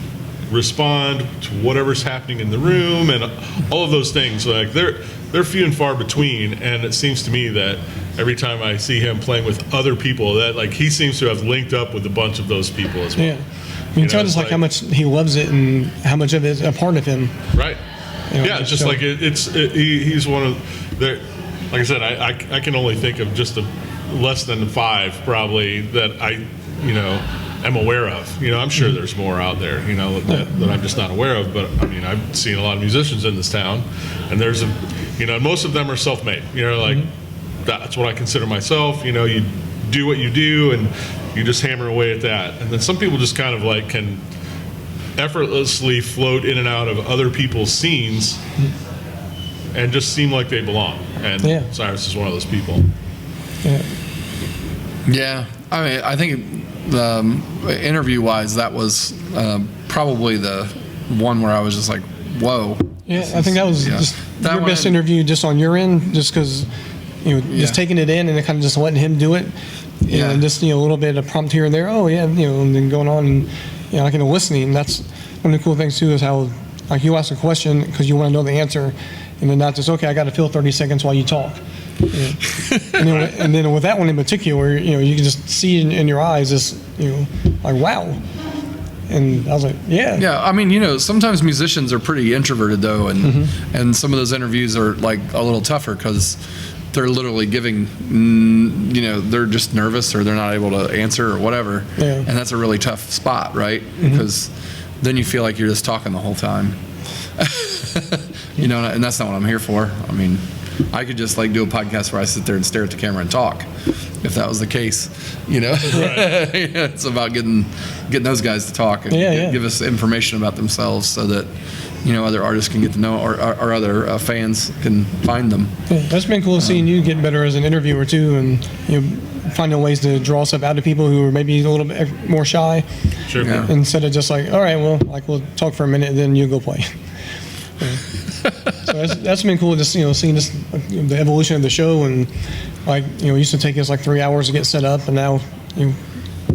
respond to whatever's happening in the room, and all of those things. Like, they're few and far between, and it seems to me that every time I see him playing with other people, that like he seems to have linked up with a bunch of those people as well. Yeah. You can tell just like how much he loves it and how much of it is a part of him. Right. Yeah, just like he's one of the, like I said, I can only think of just less than 5 probably that I am aware of. I'm sure there's more out there, that I'm just not aware of. But I mean, I've seen a lot of musicians in this town, and there's most of them are self-made. Like that's what I consider myself. You do what you do, and you just hammer away at that. And then some people just kind of like can effortlessly float in and out of other people's scenes and just seem like they belong. And Cyrus is one of those people. Yeah, I mean, I think interview-wise, that was probably the one where I was just like, whoa. Yeah, I think that was just your best interview just on your end, just because, just taking it in and then kind of just letting him do it. And just, a little bit of prompt here and there. Oh, yeah, and then going on and, like listening. That's one of the cool things, too, is how, like, you ask a question because you want to know the answer, and then not just, okay, I got to fill 30 seconds while you talk. And then with that one in particular, you can just see in your eyes this, like, wow. And I was like, yeah. I mean, sometimes musicians are pretty introverted though, and some of those interviews are like a little tougher because they're literally giving, they're just nervous or they're not able to answer or whatever. Yeah. And that's a really tough spot, right? Because then you feel like you're just talking the whole time. And that's not what I'm here for. I mean, I could just like do a podcast where I sit there and stare at the camera and talk, if that was the case. Right. It's about getting those guys to talk and give us information about themselves so that other artists can get to know, or other fans can find them. Yeah, that's been cool seeing you get better as an interviewer too, and finding ways to draw stuff out of people who are maybe a little bit more shy. Sure. Yeah. Instead of just like, all right, well, like we'll talk for a minute and then you go play. So that's been cool, just seeing this, the evolution of the show, and like it used to take us like 3 hours to get set up, and now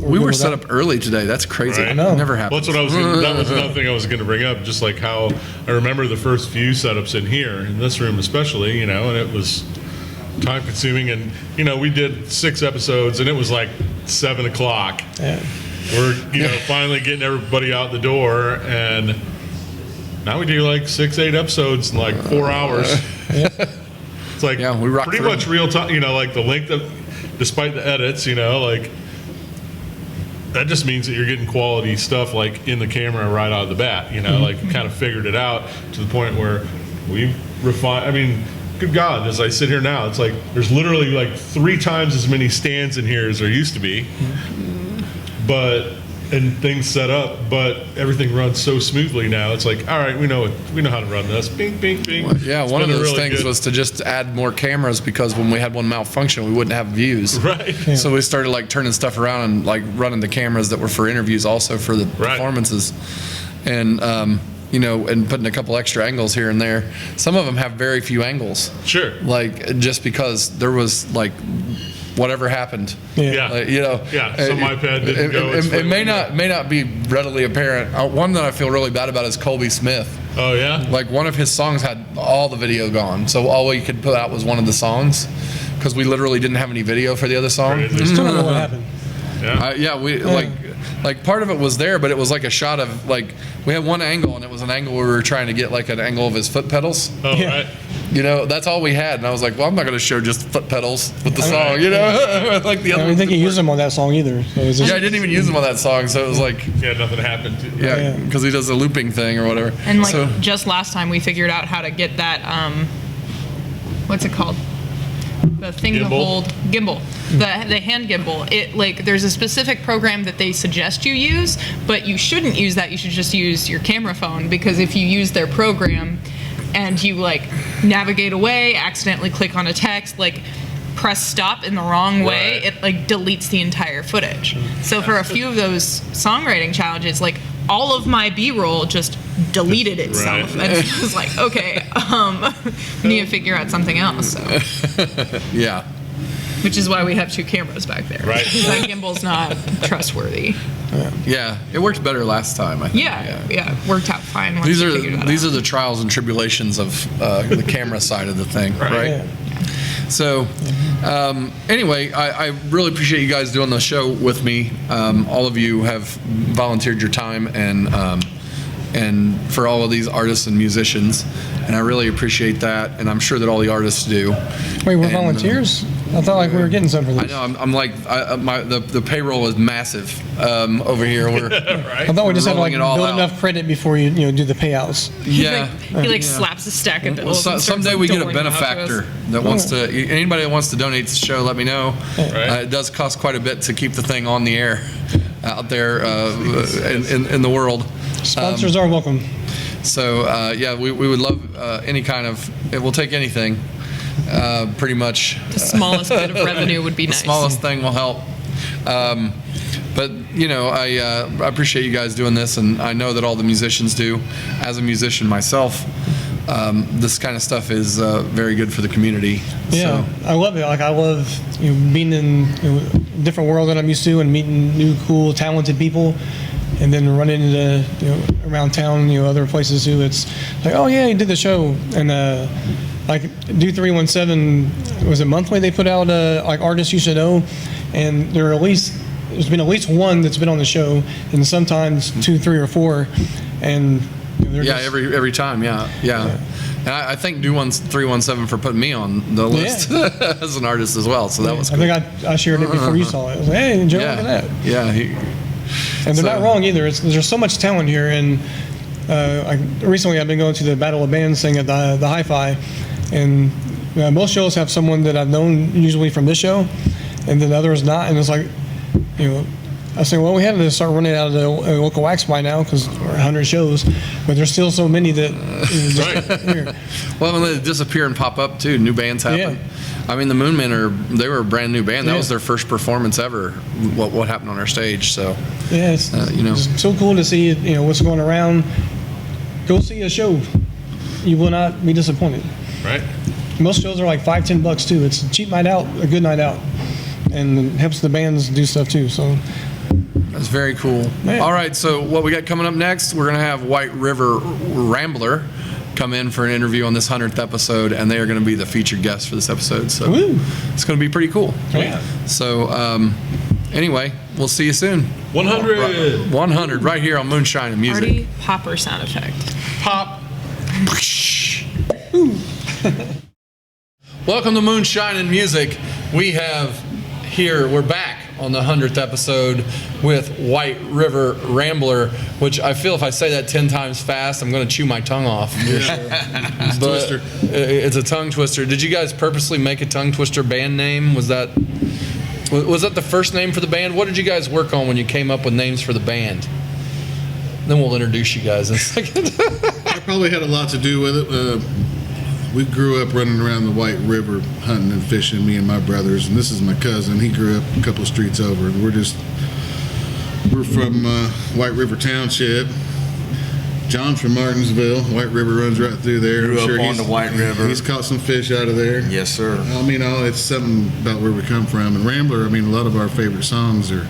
We were set up early today. That's crazy. Right. I know. It never happened. Well, that was another thing I was going to bring up, just like how I remember the first few setups in here, in this room especially, and it was time consuming. And, we did 6 episodes and it was like 7 o'clock. Yeah. We're, finally getting everybody out the door, and now we do like 6-8 episodes in like 4 hours. It's like we rock pretty through. much real time, like the length of, despite the edits, like, that just means that you're getting quality stuff like in the camera right out of the bat, like kind of figured it out to the point where we refine. I mean, good God, as I sit here now, it's like there's literally like 3 times as many stands in here as there used to be, and things set up, but everything runs so smoothly now. It's like, all right, we know how to run this. Bing, bing, bing. Yeah, It's one of been those really things good- was to just add more cameras, because when we had one malfunction, we wouldn't have views. Right. So we started like turning stuff around and like running the cameras that were for interviews also for the Right. performances, and and putting a couple extra angles here and there. Some of them have very few angles. Sure. Like just because there was like whatever happened. Yeah. Like, Yeah, some iPad didn't go. It may not be readily apparent. One that I feel really bad about is Colby Smith. Oh, yeah? Like one of his songs had all the video gone, so all we could put out was one of the songs, because we literally didn't have any video for the other song. Right. Still don't know what happened. Yeah. We like part of it was there, but it was like a shot of like we had one angle, and it was an angle where we were trying to get like an angle of his foot pedals. Oh, Yeah. right. That's all we had, and I was like, well, I'm not going to show just foot pedals with the song, like the I other. don't think he used them on that song either. So it was just, Yeah, I didn't even use them on that song, so it was like, Yeah, nothing happened. yeah, because he does the looping thing or whatever. And like So- just last time we figured out how to get that what's it called? The thing to Gimbal? hold gimbal. The hand gimbal. It like there's a specific program that they suggest you use, but you shouldn't use that. You should just use your camera phone, because if you use their program and you like navigate away, accidentally click on a text, like press stop in the wrong way, Right. it like deletes the entire footage. So for a few of those songwriting challenges, like all of my B-roll just deleted itself. Right. And it was like, okay, we need to figure out something else. So, Yeah. which is why we have 2 cameras back there. Right. That gimbal's not trustworthy. Yeah, it worked better last time, I think. Yeah, worked out fine. Once These we are figured that these out. are the trials and tribulations of the camera side of the thing, right? yeah. So, anyway, I really appreciate you guys doing the show with me. All of you have volunteered your time and for all of these artists and musicians, and I really appreciate that. And I'm sure that all the artists do. Wait, we're And, volunteers? I thought like we were getting some for this. I know. I'm like the payroll is massive over here. We're I thought we just had to like rolling it all build out. enough credit before you do the payouts. yeah. He slaps a stack of bills. Well, and starts, someday like, we get a doling them out to us. benefactor that wants to. Anybody that wants to donate to the show, let me know. Right. It does cost quite a bit to keep the thing on the air out there in the world. Sponsors are welcome. So we would love any kind of. We'll take anything. Pretty much. The smallest bit of revenue would be The nice. smallest thing will help. But I appreciate you guys doing this, and I know that all the musicians do. As a musician myself, this kind of stuff is very good for the community. Yeah, So, I love it. Like I love being in a different world that I'm used to and meeting new, cool, talented people, and then running into around town, other places too. It's like, oh yeah, you did the show, and like Do 317 was it monthly? They put out like artists you should know, and there's been at least one that's been on the show, and sometimes 2, 3, or 4, and they're yeah, just, every time, yeah. And I thank Do 317 for putting me on the list as an artist as well. So that was cool. I think I shared it before you saw it. I was like, hey, Joe, look at that. Yeah. And they're not wrong either. There's so much talent here. And recently I've been going to the Battle of Bands thing at the Hi-Fi. And most shows have someone that I've known usually from this show, and then others not. And it's like, I say, well, we had to start running out of the local wax by now because we're 100 shows, but there's still so many that. Right. Well, when they disappear and pop up too, new bands happen. Yeah. I mean, the Moonmen they were a brand new band. That was their first performance ever. What happened on our stage? So yeah, it's so cool to see what's going around. Go see a show. You will not be disappointed. Right. Most shows are like $5-10 too. It's a cheap night out, a good night out, and it helps the bands do stuff too. So. That's very cool. Man. All right, so what we got coming up next, we're going to have White River Rambler come in for an interview on this 100th episode, and they are going to be the featured guest for this episode. So it's going to be pretty cool. Yeah. So anyway, we'll see you soon. 100. 100 right here on Moonshine and Music. Party popper sound effect. Pop. Welcome to Moonshine and Music. We're back on the 100th episode with White River Rambler, which I feel if I say that 10 times fast, I'm going to chew my tongue off. It's a twister. It's a tongue twister. Did you guys purposely make a tongue twister band name? Was that the first name for the band? What did you guys work on when you came up with names for the band? Then we'll introduce you guys in a second. That probably had a lot to do with it. We grew up running around the White River hunting and fishing, me and my brothers, and this is my cousin. He grew up a couple of streets over. We're from White River Township. John's from Martinsville. White River runs right through there. Grew up on the White River. He's caught some fish out of there. Yes, sir. I mean, it's something about where we come from. And Rambler, I mean, a lot of our favorite songs are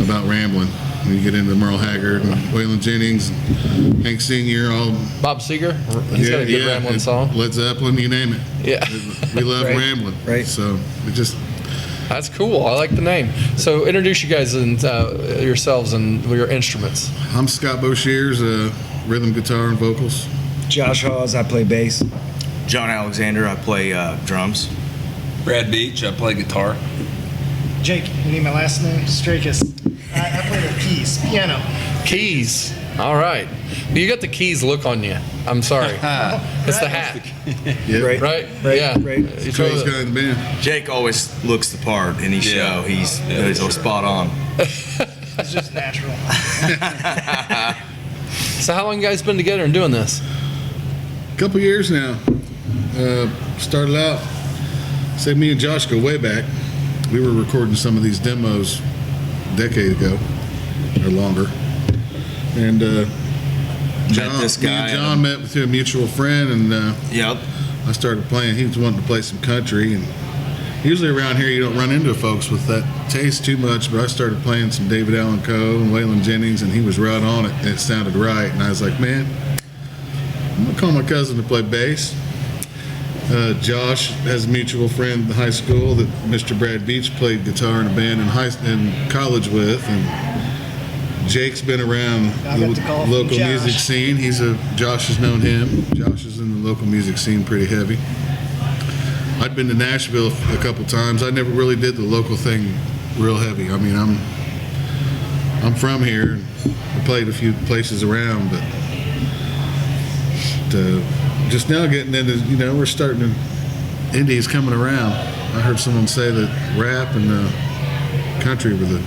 about rambling. When you get into Merle Haggard and Waylon Jennings, and Hank Sr., all Bob Seger, he's got a good rambling song. Led Zeppelin, you name it. Yeah. We love rambling. Right. So it just. That's cool. I like the name. So introduce you guys and yourselves and your instruments. I'm Scott Boshears, rhythm guitar and vocals. Josh Hawes, I play bass. John Alexander, I play drums. Brad Beach, I play guitar. Jake, you need my last name? Strakus. I play the keys, piano. Keys. All right. You got the keys look on you. I'm sorry. It's the hat. Yeah. Right? Yeah. Right. You So throw he's the- got in the band. Jake always looks the part in his show. He's spot on. It's just natural. So how long you guys been together and doing this? A couple years now. Started out, say me and Josh go way back. We were recording some of these demos a decade ago or longer. And this me guy and John met through a mutual friend, and Yep. I started playing. He was wanting to play some country, and usually around here you don't run into folks with that taste too much, but I started playing some David Allan Coe and Waylon Jennings, and he was right on it, and it sounded right. And I was like, man, I'm going to call my cousin to play bass. Josh has a mutual friend in high school that Mr. Brad Beach played guitar in a band in college with, and Jake's been around I the got the call from local Josh. music scene. Josh has known him. Josh is in the local music scene pretty heavy. I'd been to Nashville a couple times. I never really did the local thing real heavy. I mean, I'm from here. I played a few places around, but just now getting into, we're starting to, indie's coming around. I heard someone say that rap and country were the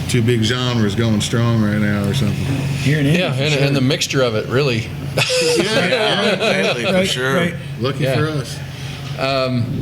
two big genres going strong right now or something. Here in Indy, Yeah, and the mixture of it, really. Lately, for sure. Right. Lucky Yeah. for us.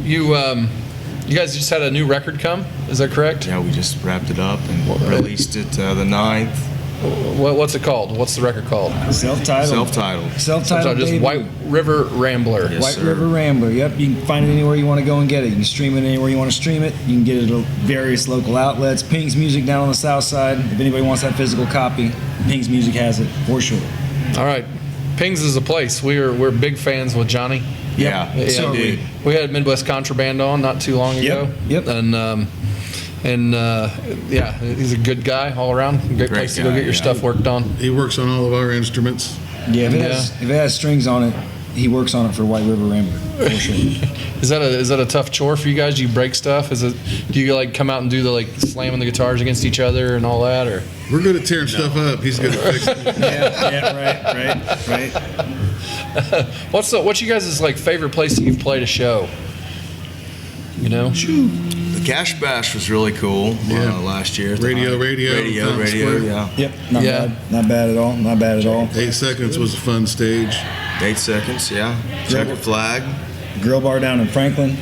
You guys just had a new record come, is that correct? Yeah, we just wrapped it up and released it the 9th. What's it called? What's the record called? Self-titled. Self-titled. Self-titled. Just baby. White River Rambler. Yes. White sir. River Rambler. Yep, you can find it anywhere you want to go and get it. You can stream it anywhere you want to stream it. You can get it at various local outlets. Ping's Music down on the south side. If anybody wants that physical copy, Ping's Music has it for sure. All right. Pings is a place. We're big fans with Johnny. Yeah. Yeah, So dude. we had Midwest Contraband on not too long ago. Yep. And yeah, he's a good guy all around. Great place to go guy, get your yeah. stuff worked on. He works on all of our instruments. Yeah, if it has strings on it, he works on it for White River Rambler for sure. Is that a tough chore for you guys? Do you break stuff? Do you like come out and do the like slamming the guitars against each other and all that, or? We're good at tearing stuff up. He's good at fixing it. Right. What's you guys' like favorite place that you've played a show? You know? The Cash Bash was really cool last year. Radio. Yeah. Yep, not bad at all. 8 Seconds was a fun stage. 8 Seconds, yeah. Checkered Flag. Grill bar down in Franklin,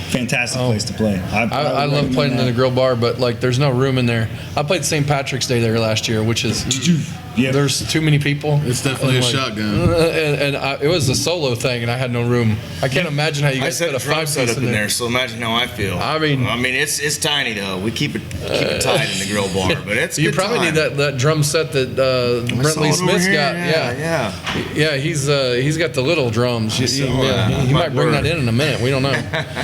fantastic place to play. I love playing in the grill bar, but like there's no room in there. I played St. Patrick's Day there last year, which is there's too many people. It's definitely a shotgun. It was a solo thing, and I had no room. I can't imagine how you guys put a drum 5-piece setup in there. so imagine how I feel. I mean, it's tiny though. We keep it tight in the grill bar, but it's you good probably time. need that drum set that Brent Lee Smith's got. Yeah. He's got the little drums. He might bring that in a minute. We don't know.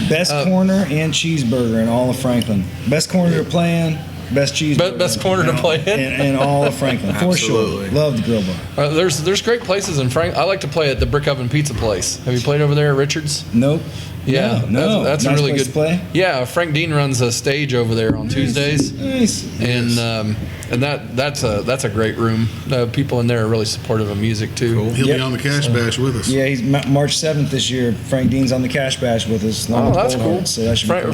Best corner and cheeseburger in all of Franklin. Best corner to play in. Best cheeseburger. Best corner to play in all of Franklin, for sure. Love the grill bar. There's great places in Franklin. I like to play at the Brick Oven Pizza Place. Have you played over there at Richards? Nope. Yeah, no. That's Nice a really place good to play. Yeah, Frank Dean runs a stage over there on Tuesdays, Nice. and that's a great room. People in there are really supportive of music too. He'll be on the Cash Bash with us. Yeah, he's March 7th this year. Frank Dean's on the Cash Bash with us. Oh, that's cool. So that should be cool.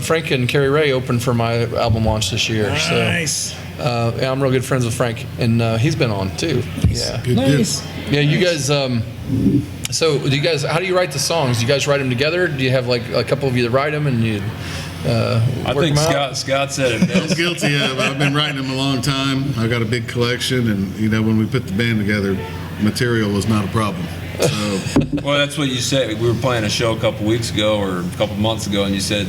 Frank and Carrie Ray opened for my album launch this year. Nice. So, I'm real good friends with Frank, and he's been on too. Yeah. Good. Yeah, you guys. So, do you guys? How do you write the songs? Do you guys write them together? Do you have like a couple of you that write them and you? I think Scott said it I'm best. guilty of. I've been writing them a long time. I've got a big collection, and when we put the band together, material was not a problem. So, Well, that's what you said. We were playing a show a couple weeks ago or a couple months ago, and you said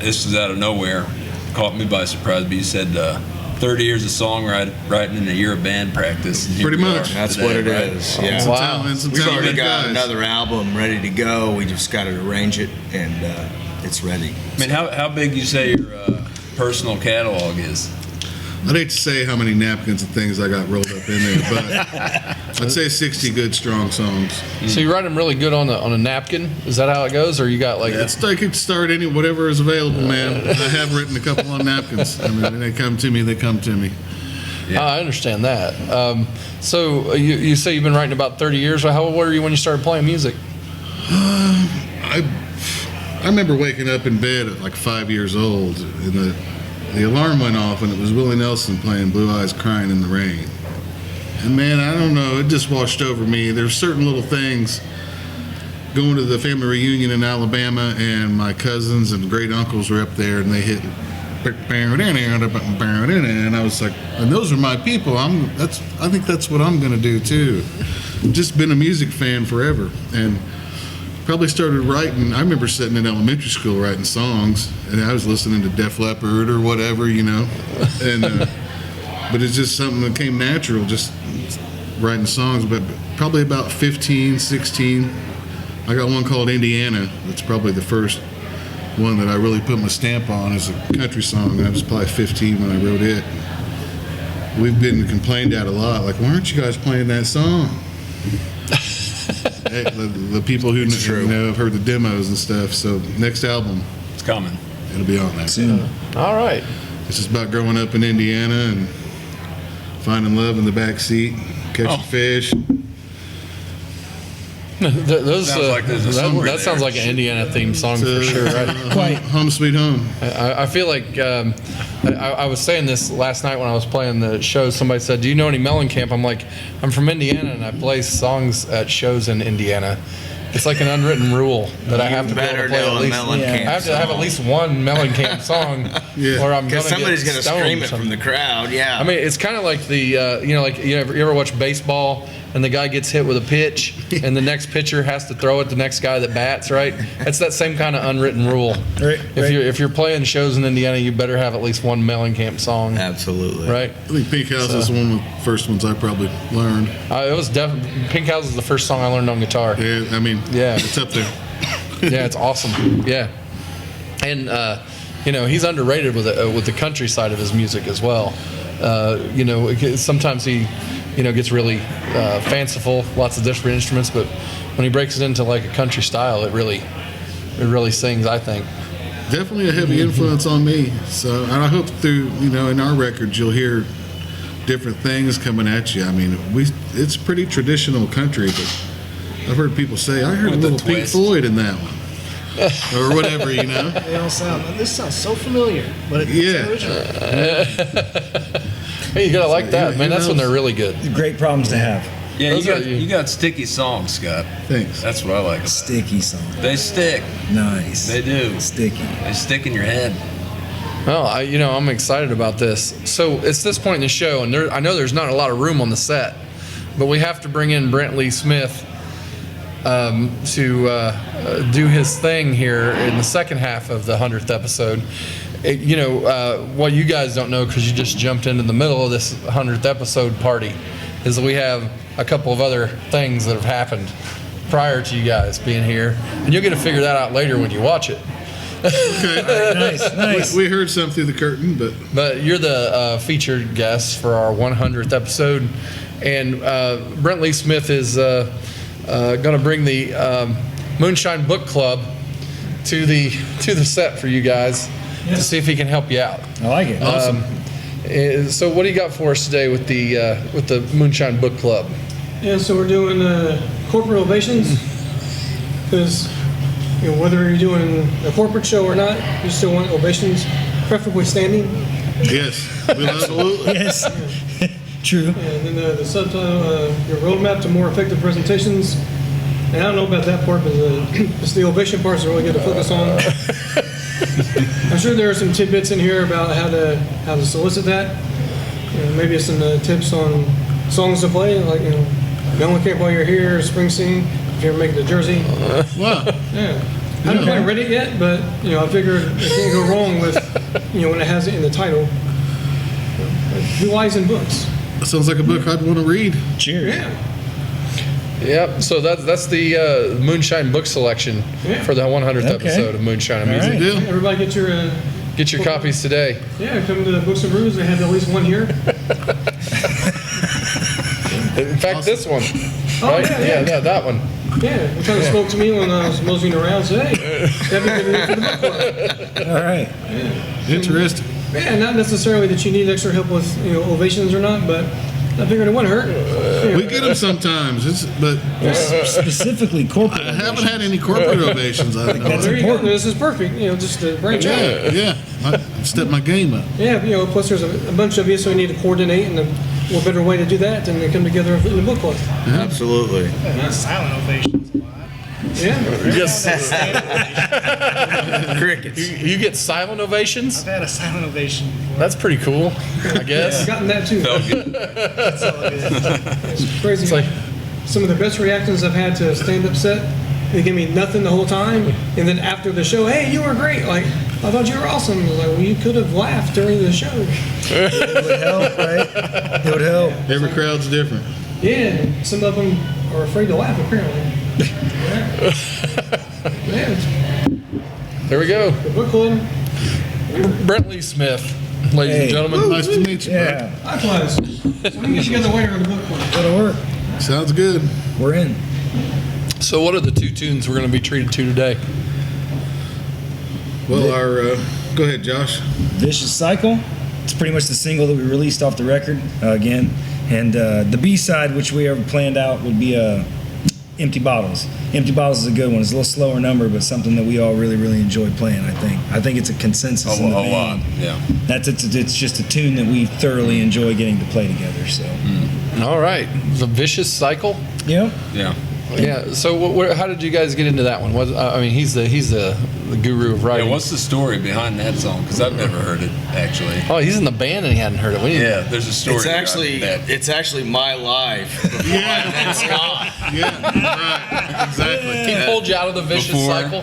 this was out of nowhere. Caught me by surprise, but you said 30 years of songwriting and a year of band practice. And here Pretty we are much. That's today, what it right? is. Yeah. some talent, some We've already talented got guys. another album ready to go. We just got to arrange it, and it's ready. I mean, how big you say your personal catalog is? I'd hate to say how many napkins and things I got rolled up in there, but I'd say 60 good, strong songs. So you write them really good on a napkin? Is that how it goes, or you got like? I could start whatever is available, man. I have written a couple on napkins. I mean, when they come to me, they come to me. Yeah. I understand that. So you say you've been writing about 30 years. How old were you when you started playing music? I remember waking up in bed at like 5 years old, and the alarm went off, and it was Willie Nelson playing Blue Eyes Crying in the Rain. And man, I don't know, it just washed over me. There's certain little things. Going to the family reunion in Alabama, and my cousins and great uncles were up there, and they hit, and I was like, and those are my people. I think that's what I'm going to do too. Just been a music fan forever, and probably started writing. I remember sitting in elementary school writing songs, and I was listening to Def Leppard or whatever, and but it's just something that came natural, just writing songs. But probably about 15, 16, I got one called Indiana. That's probably the first one that I really put my stamp on as a country song. I was probably 15 when I wrote it. We've been complained at a lot, like, why aren't you guys playing that song? Hey, the people who have heard the demos and stuff. So next album, It's coming. it'll be on that. Soon. All right. It's just about growing up in Indiana and finding love in the back seat, catching fish. Those, Sounds like there's a summary that there. sounds like an Indiana themed song for sure, right? Home Sweet Home. I feel like I was saying this last night when I was playing the show. Somebody said, "Do you know any Mellencamp?" I'm like, "I'm from Indiana, and I play songs at shows in Indiana." It's like an unwritten rule that I have to be able to play at least. I have to have at least one Mellencamp song, or I'm Because somebody's going going to scream it from the crowd. Yeah. I mean, it's kind of like the like you ever watch baseball and the guy gets hit with a pitch and the next pitcher has to throw at the next guy that bats, right? It's that same kind of unwritten rule. Right. If you're playing shows in Indiana, you better have at least one Mellencamp song, Absolutely. right? I think Pink House is one of the first ones I probably learned. It was definitely Pink House is the first song I learned on guitar. Yeah, I mean, Yeah. it's up there. Yeah, it's awesome. Yeah, and he's underrated with the country side of his music as well. Sometimes he gets really fanciful, lots of different instruments. But when he breaks it into like a country style, it really sings, I think. Definitely a heavy influence on me. So, and I hope through, in our records, you'll hear different things coming at you. I mean, it's pretty traditional country, but I've heard people say, I heard With a little the Pink twist. Floyd in that one. Or whatever, They all sound. This sounds so familiar, but it's Yeah. original. Hey, you gotta like that, man. That's when they're really good. Great problems to have. Yeah, Those are- you got sticky songs, Scott. Thanks. That's what I like. Sticky song. They stick. Nice. They do. Sticky. They stick in your head. Well, I'm excited about this. So it's this point in the show, and I know there's not a lot of room on the set, but we have to bring in Brent Lee Smith to do his thing here in the second half of the 100th episode. What you guys don't know, because you just jumped into the middle of this 100th episode party, is that we have a couple of other things that have happened prior to you guys being here, and you'll get to figure that out later when you watch it. Nice. We heard some through the curtain, But you're the featured guest for our 100th episode, and Brent Lee Smith is going to bring the Moonshine Book Club to the set for you guys to see if he can help you out. I like it. Awesome. So what do you got for us today with the Moonshine Book Club? Yeah, so we're doing corporate ovations because whether you're doing a corporate show or not, you still want ovations, preferably standing. yes, absolutely. Yes. True. And then the subtitle, your roadmap to more effective presentations. And I don't know about that part, but it's the ovation parts are really good to focus on. I'm sure there are some tidbits in here about how to solicit that. Maybe some tips on songs to play, like "No One Can Play You're Here," Springsteen. If you ever make it to Jersey, Wow. yeah. I haven't quite read it yet, but I figured it can't go wrong with when it has it in the title. Be wise in books. That sounds like a book I'd want to read. Cheers. Yeah. Yep. So that's the Moonshine book selection for the 100th Okay. epised of Moonshine and All Music. right. Deal. Everybody Get your copies today. Yeah, come to the Books and Brews. They have at least one here. In fact, this one. Oh, Right? yeah. That one. Yeah, it kind of spoke to me when I was moseying around. Said, "Hey, that'd be good for the book club." All right. Interesting. Yeah, not necessarily that you need extra help with ovations or not, but I figured it wouldn't hurt. We get them sometimes, but Specifically corporate. I haven't had any corporate ovations. I don't know. That's There you go. important. This is perfect. Just to branch out. Yeah, I step my game up. Yeah, plus there's a bunch of you, so you need to coordinate, and what better way to do that than to come together in the book club? Absolutely. Not silent ovations. Yeah. Yes. Crickets. You get silent ovations? I've had a silent ovation before. That's pretty cool, I guess. I've gotten that too. Felt good. That's all it is. It's crazy. It's like- Some of the best reactions I've had to a stand-up set, they give me nothing the whole time, and then after the show, hey, you were great. Like, I thought you were awesome. I was like, well, you could have laughed during the show. It would help, right? It would help. Every crowd's different. Yeah, some of them are afraid to laugh, apparently. Yeah, There we go. the book club. Brent Lee Smith, ladies and Hey. gentlemen. Nice to meet you, bro. Yeah. Likewise. So we can get together later in the book club. That'll work. Sounds good. We're in. So what are the two tunes we're going to be treated to today? Well, go ahead, Josh. Vicious Cycle. It's pretty much the single that we released off the record again. And the B-side, which we have planned out, would be Empty Bottles. Empty Bottles is a good one. It's a little slower number, but something that we all really, really enjoy playing, I think. I think it's a consensus in the A band. lot. Yeah. It's just a tune that we thoroughly enjoy getting to play together. So, All right. The Vicious Cycle? yeah. Yeah. Yeah. So how did you guys get into that one? He's the guru of Yeah, writing. what's the story behind that song? Because I've never heard it, actually. Oh, he's in the band and he hadn't heard it. We Yeah, there's a story. It's actually my life before I met Scott. Yeah, right. Exactly. He pulled you out of the vicious Before. cycle.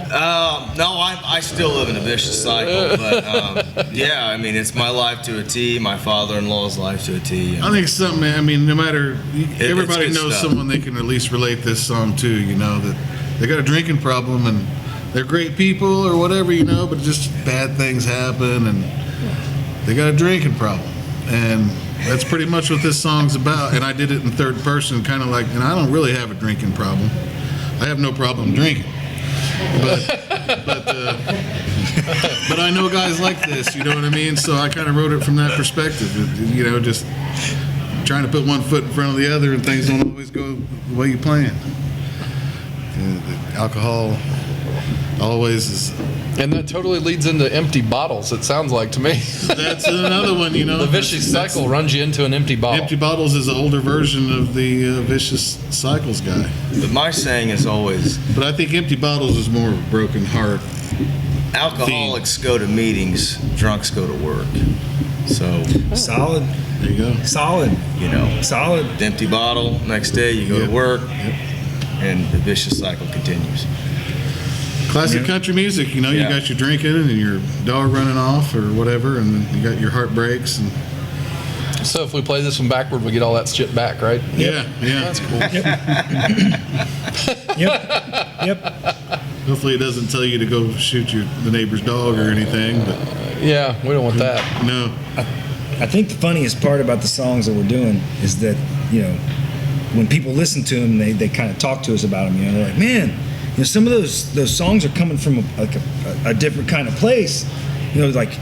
No, I still live in a vicious cycle, but yeah, I mean, it's my life to a T, my father-in-law's life to a T. I think it's something, I mean, no matter, everybody it's good knows stuff. someone they can at least relate this song to, that they got a drinking problem and they're great people or whatever, but just bad things happen and they got a drinking problem. And That's pretty much what this song's about. And I did it in third person, kind of like, and I don't really have a drinking problem. I have no problem drinking. But I know guys like this, you know what I mean? So I kind of wrote it from that perspective, you know, just trying to put one foot in front of the other, and things don't always go the way you plan. Alcohol always is. And that totally leads into empty bottles, it sounds like to me. That's another one, you know. The vicious cycle runs you into an empty bottle. Empty bottles is an older version of the vicious cycles guy. But my saying is always, But I think empty bottles is more of a broken heart. alcoholics go to meetings, drunks go to work. So, Solid. There you go. Solid. you know, Solid. empty bottle, next day you go Yep. to work, and the vicious cycle continues. Classic country music, you know, you Yeah. got your drinking and your dog running off or whatever, and then you got your heartbreaks. And So if we play this one backward, we get all that shit back, right? yeah. That's cool. Yep. Hopefully it doesn't tell you to go shoot the neighbor's dog or anything, but Yeah, we don't want that. no. I think the funniest part about the songs that we're doing is that, you know, when people listen to them, they kind of talk to us about them. You know, they're like, man, you know, some of those songs are coming from a different kind of place. You know, like,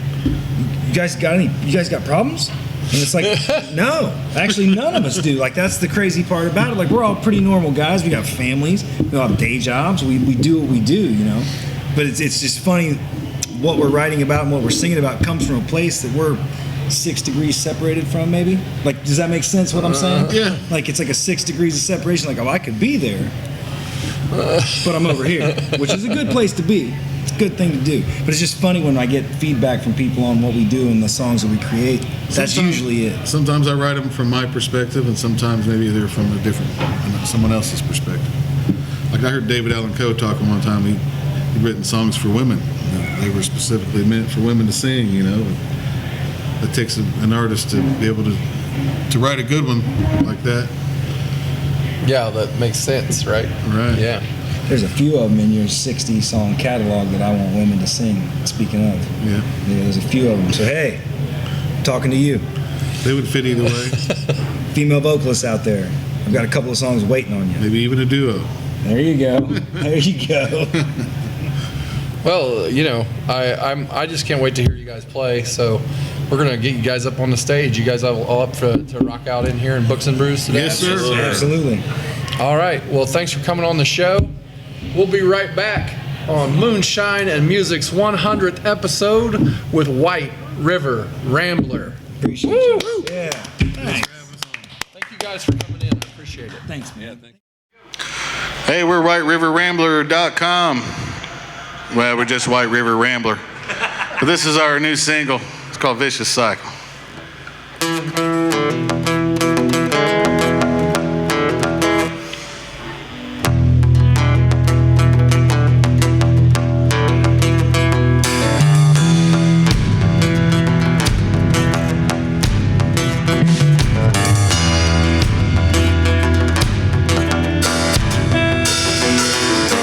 you guys got problems? And it's like, no, actually none of us do. Like, that's the crazy part about it. Like, we're all pretty normal guys. We got families. We all have day jobs. We do what we do, you know. But it's just funny what we're writing about and what we're singing about comes from a place that we're 6 degrees separated from, maybe. Like, does that make sense what I'm saying? Yeah. Like, it's like a 6 degrees of separation. Like, oh, I could be there, but I'm over here, which is a good place to be. It's a good thing to do. But it's just funny when I get feedback from people on what we do and the songs that we create. That's Sometimes- usually it. Sometimes I write them from my perspective, and sometimes maybe they're from a different, someone else's perspective. Like I heard David Allan Coe talking one time. He'd written songs for women. They were specifically meant for women to sing, you know. It takes an artist to be able to write a good one like that. Yeah, that makes sense, right? Right. Yeah. There's a few of them in your 60-song catalog that I want women to sing. Speaking of, Yeah. there's a few of them. So hey, I'm talking to you, They would fit either way. female vocalists out there. I've got a couple of songs waiting on you. Maybe even a duo. There you go. There you go. Well, you know, I just can't wait to hear you guys play. So we're gonna get you guys up on the stage. You guys all up to rock out in here in Books and Brews today? Yes, sir. Absolutely. All right. Well, thanks for coming on the show. We'll be right back on Moonshine and Music's 100th episode with White River Rambler. Appreciate you. Yeah. Thanks. Thank you guys for coming in. I appreciate it. Thanks, man. Yeah, thank Hey, we're WhiteRiverRambler.com. Well, we're just White River Rambler. But this is our new single. It's called Vicious Cycle.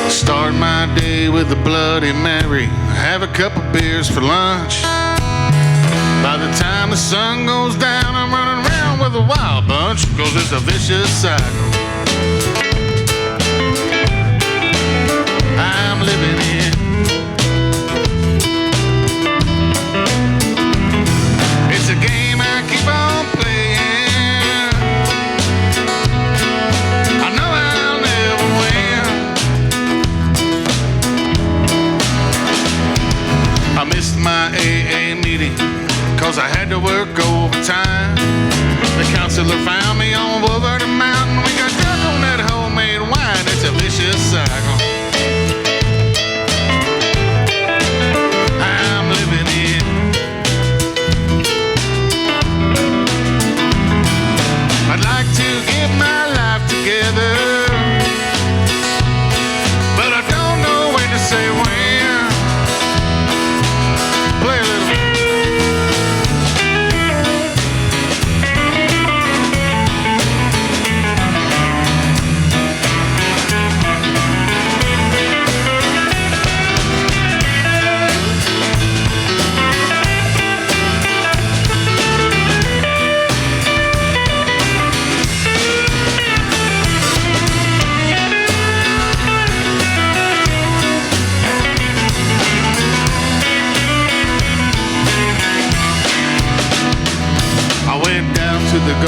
Start my day with a Bloody Mary. Have a couple beers for lunch. By the time the sun goes down, I'm running around with a wild bunch, 'cause it's a vicious cycle I'm living in. It's a game I keep on playing. I know I'll never win. I missed my AA meeting 'cause I had to work overtime. The counselor found me on Wolverton Mountain. We got drunk on that homemade wine. It's a vicious cycle I'm living in. I'd like to get my life together, but I don't know when to say when. Play a little.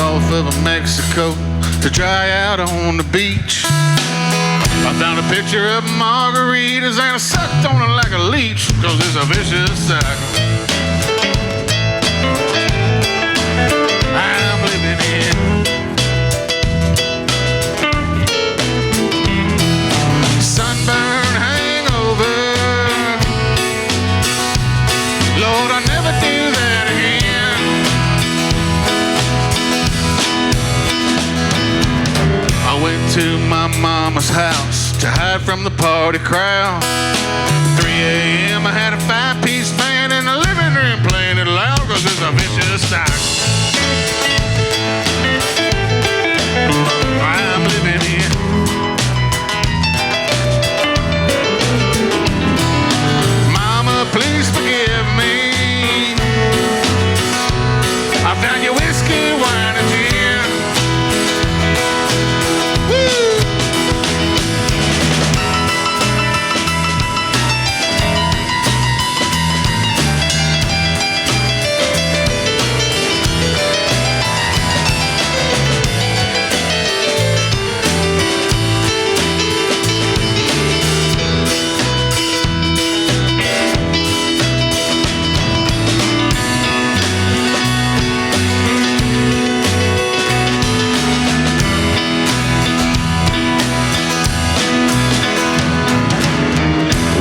off of Mexico to dry out on the beach. I found a picture of margaritas and I sucked on it like a leech, 'cause it's a vicious cycle I'm living in. Sunburn hangover, Lord, I'll never do that again. I went to my mama's house to hide from the party crowd. 3 a.m. I had a 5-piece band in the living room playing it loud, 'cause it's a vicious cycle I'm living in. Mama, please forgive me. I found your whiskey, wine, and gin. Woo!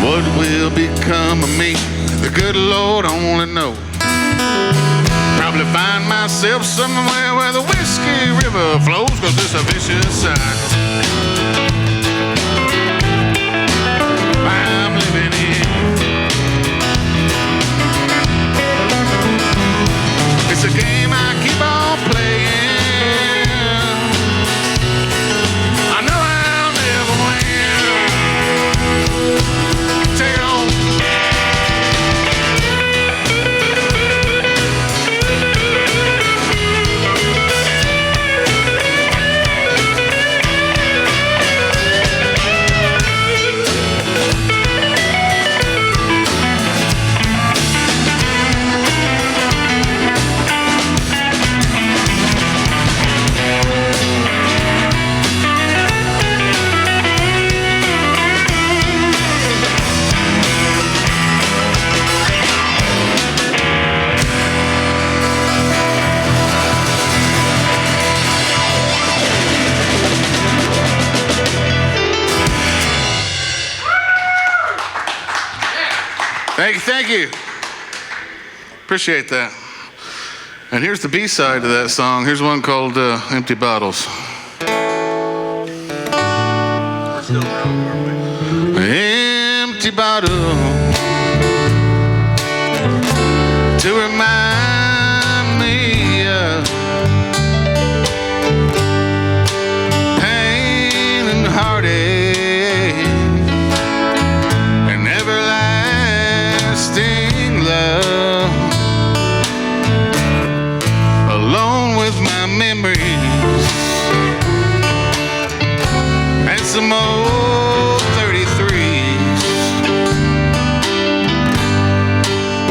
What will become of me, the good Lord only knows. Probably find myself somewhere where the whiskey river flows, 'cause it's a vicious cycle I'm living in. It's a game I keep on playing. I know I'll never win. Take it on. Thank you. Appreciate that. And here's the B-side to that song. Here's one called Empty Bottles. Empty bottle to remind me of pain and heartache and everlasting love. Alone with my memories and some old 33s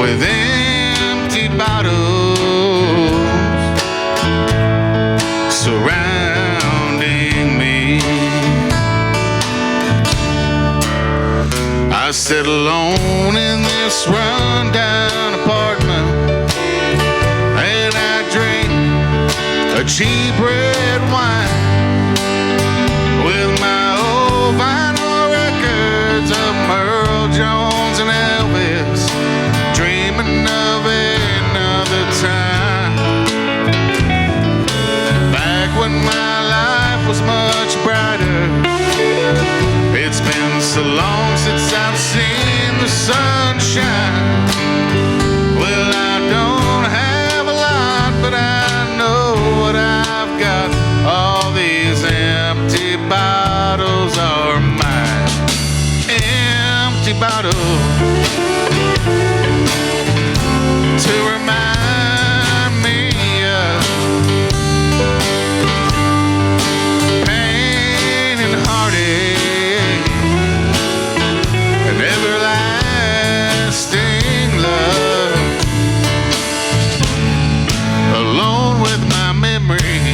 with empty bottles surrounding me. I sit alone in this rundown apartment and I drink a cheap red wine with my old vinyl records of Merle Jones and Elvis, dreaming of another time back when my life was much brighter. It's been so long since I've seen the sunshine. Well, I don't have a lot, but I know what I've got. All these empty bottles are mine. Empty bottles to remind me of pain and heartache and everlasting love. Alone with my memories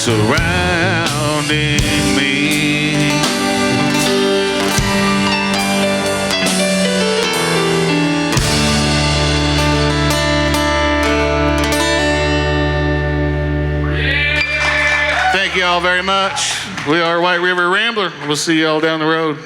surrounding me. Thank you all very much. We are White River Rambler. We'll see you all down the road.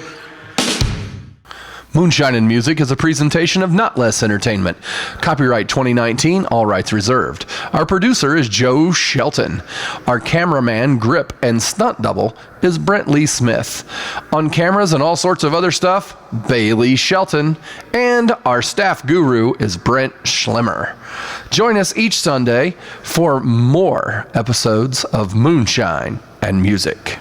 Moonshine and Music is a presentation of Notlehs Entertainment. Copyright 2019, all rights reserved. Our producer is Joe Shelton. Our cameraman, grip, and stunt double is Brent Lee Smith. On cameras and all sorts of other stuff, Bailey Shelton. And our staff guru is Brent Schlemmer. Join us each Sunday for more episodes of Moonshine and Music.